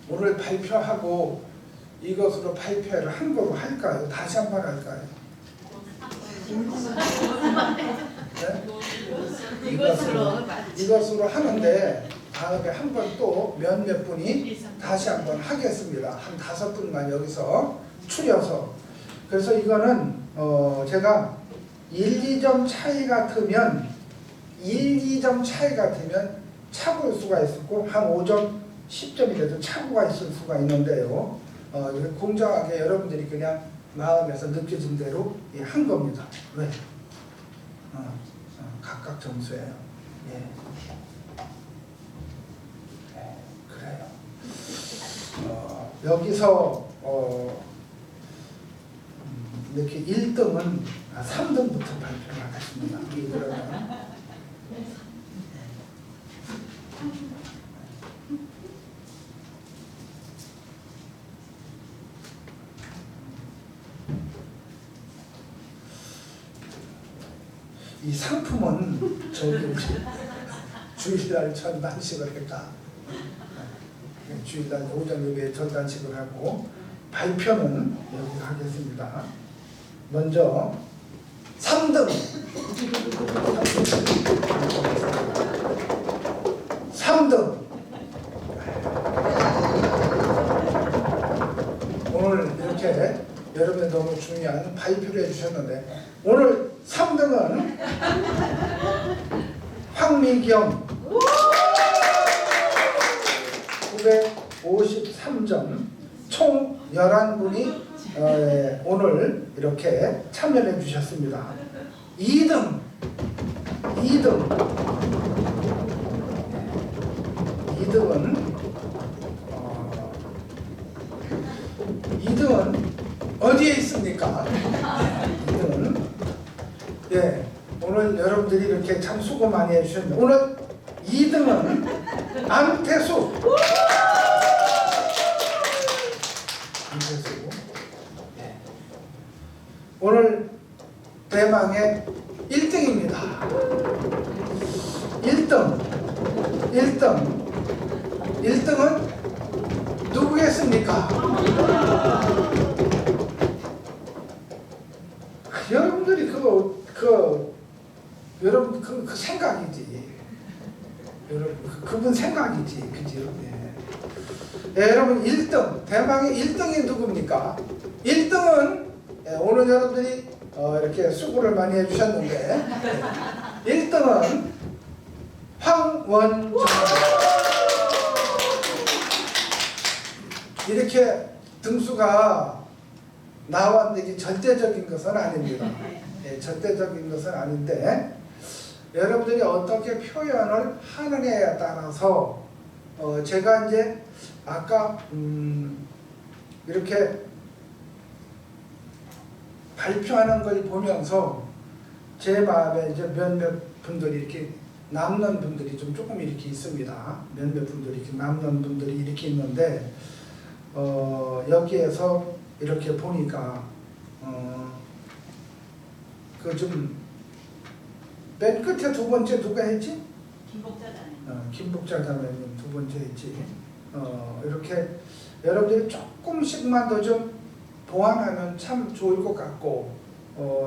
S13: 오늘 발표하고 이것으로 발표를 한 거로 할까요? 다시 한 번 할까요? 네? 이것으로 하는데 다음에 한 번 또 몇몇 분이 다시 한 번 하겠습니다. 한 5분만 여기서 추려서. 그래서 이거는 제가 1, 2점 차이 같으면 1, 2점 차이 같으면 차고일 수가 있었고 한 5점, 10점이라도 차고가 있을 수가 있는데요. 공정하게 여러분들이 그냥 마음에서 느껴진 대로 한 겁니다. 왜? 각각 점수예요. 예. 그래요. 여기서 이렇게 1등은 3등부터 발표를 하겠습니다. 그러면 이 상품은 저기 주일날 전단식을 할까? 주일날 오전 예배에 전단식을 하고 발표는 여기 하겠습니다. 먼저 3등 3등 오늘 이렇게 여러분이 너무 중요한 발표를 해주셨는데 오늘 3등은 황미경 953점 총 11분이 오늘 이렇게 참여해 주셨습니다. 2등은 어디에 있습니까? 2등은 오늘 여러분들이 이렇게 참 수고 많이 해주셨는데 오늘 2등은 안태수 오늘 대망의 1등입니다. 1등은 누구겠습니까? 여러분들이 여러분 그 생각이지. 여러분 그분 생각이지, 그죠? 네, 여러분 1등 대망의 1등이 누굽니까? 1등은 오늘 여러분들이 이렇게 수고를 많이 해주셨는데 1등은 황원종. 이렇게 등수가 나왔는데 이게 절대적인 것은 아닙니다. 절대적인 것은 아닌데 여러분들이 어떻게 표현을 하느냐에 따라서 제가 이제 아까 이렇게 발표하는 걸 보면서 제 마음에 이제 몇몇 분들이 이렇게 남는 분들이 좀 조금 이렇게 있습니다. 몇몇 분들이 이렇게 남는 분들이 이렇게 있는데 여기에서 이렇게 보니까 그 좀 맨 끝에 두 번째 누가 했지?
S11: 김복자 자매님.
S13: 김복자 자매님 두 번째 했지. 이렇게 여러분들이 조금씩만 더 좀 보완하면 참 좋을 것 같고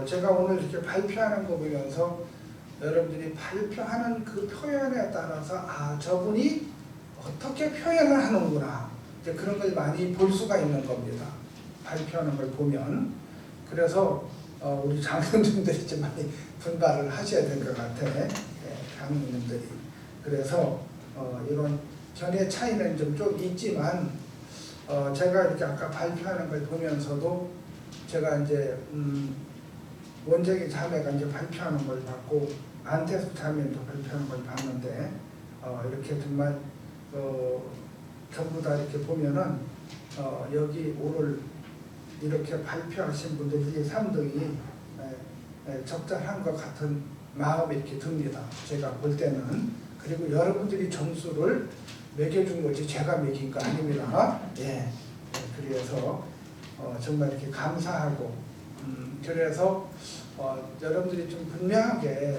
S13: 제가 오늘 이렇게 발표하는 거 보면서 여러분들이 발표하는 그 표현에 따라서 아 저분이 어떻게 표현을 하는구나 이제 그런 걸 많이 볼 수가 있는 겁니다. 발표하는 걸 보면. 그래서 우리 장로님들이 좀 많이 분발을 하셔야 될 것 같아. 장로님들이. 그래서 이런 견해 차이는 좀 있지만 제가 이렇게 아까 발표하는 걸 보면서도 제가 이제 원재기 자매가 이제 발표하는 걸 봤고 안태수 자매도 발표하는 걸 봤는데 이렇게 정말 전부 다 이렇게 보면은 여기 오늘 이렇게 발표하신 분들 1, 2, 3등이 적절한 것 같은 마음이 이렇게 듭니다. 제가 볼 때는. 그리고 여러분들이 점수를 매겨준 거지 제가 매긴 거 아닙니다. 그래서 정말 이렇게 감사하고 그래서 여러분들이 좀 분명하게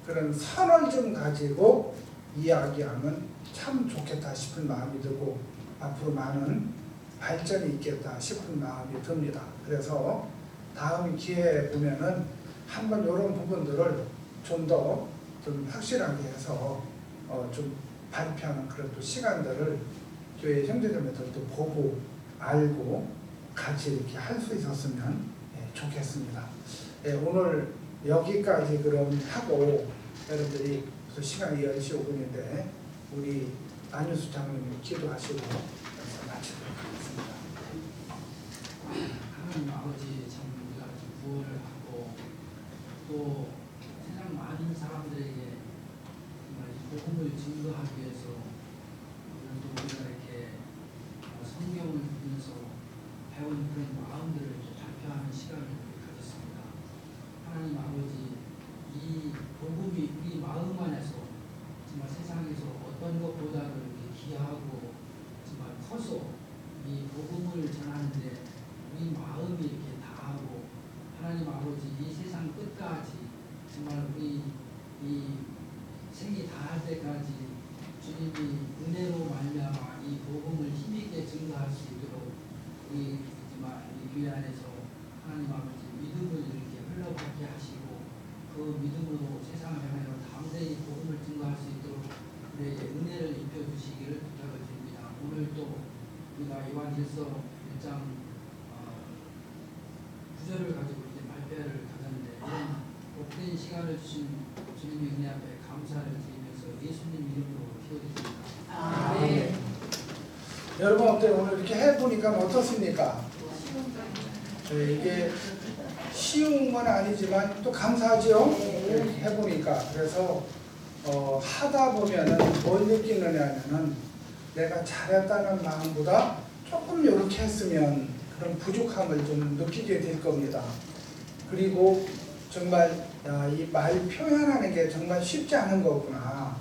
S13: 그런 선을 좀 가지고 이야기하면 참 좋겠다 싶은 마음이 들고 앞으로 많은 발전이 있겠다 싶은 마음이 듭니다. 그래서 다음 기회에 보면은 한번 이런 부분들을 좀 더 좀 확실하게 해서 좀 발표하는 그런 또 시간들을 교회 형제자매들도 보고 알고 같이 이렇게 할 수 있었으면 좋겠습니다. 오늘 여기까지 그럼 하고 여러분들이 시간이 10시 5분인데 우리 안유수 장로님 기도하시고 마치도록 하겠습니다.
S5: 하나님 아버지 참 우리가 구원을 하고 또 세상 많은 사람들에게 정말 복음을 증거하기 위해서 오늘도 우리가 이렇게 성경을 보면서 배운 그런 마음들을 발표하는 시간을 가졌습니다. 하나님 아버지 이 복음이 우리 마음 안에서 정말 세상에서 어떤 것보다도 귀하고 정말 커서 이 복음을 전하는데 우리 마음이 이렇게 다하고 하나님 아버지 이 세상 끝까지 정말 우리 이 생이 다할 때까지 주님이 은혜로 말미암아 이 복음을 힘있게 증거할 수 있도록 우리 정말 이 교회 안에서 하나님 아버지 믿음을 이렇게 흘러가게 하시고 그 믿음으로 세상을 향하여 담대히 복음을 증거할 수 있도록 우리에게 은혜를 입혀주시기를 부탁을 드립니다. 오늘 또 우리가 요한일서 1장 9절을 가지고 이제 발표를 가졌는데 이런 복된 시간을 주신 주님의 은혜 앞에 감사를 드리면서 예수님 이름으로 기도드립니다.
S13: 여러분 어때요? 오늘 이렇게 해보니까 어떻습니까? 이게 쉬운 건 아니지만 또 감사하죠? 이렇게 해보니까. 그래서 하다 보면은 뭘 느끼느냐면은 내가 잘했다는 마음보다 조금 이렇게 했으면 그런 부족함을 좀 느끼게 될 겁니다. 그리고 정말 이 말 표현하는 게 정말 쉽지 않은 거구나.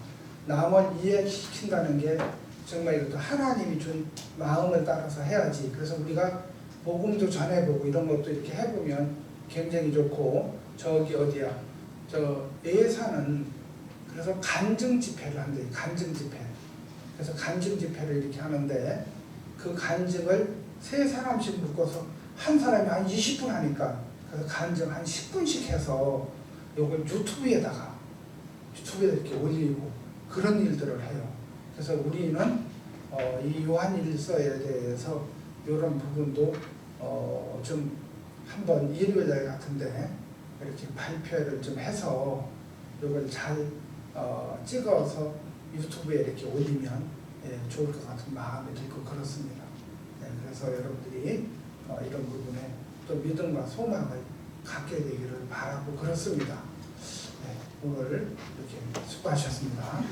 S13: 남을 이해시킨다는 게 정말 이것도 하나님이 준 마음을 따라서 해야지. 그래서 우리가 복음도 전해보고 이런 것도 이렇게 해보면 굉장히 좋고 저기 어디야? 저 예사는 그래서 간증 집회를 한대요. 간증 집회. 그래서 간증 집회를 이렇게 하는데 그 간증을 3사람씩 묶어서 한 사람이 한 20분 하니까 그래서 간증 한 10분씩 해서 이걸 유튜브에다가 이렇게 올리고 그런 일들을 해요. 그래서 우리는 이 요한일서에 대해서 이런 부분도 좀 한번 일요일 같은데 이렇게 발표를 좀 해서 이걸 잘 찍어서 유튜브에 이렇게 올리면 좋을 것 같은 마음이 들고 그렇습니다. 그래서 여러분들이 이런 부분에 또 믿음과 소망을 갖게 되기를 바라고 그렇습니다. 오늘 이렇게 수고하셨습니다.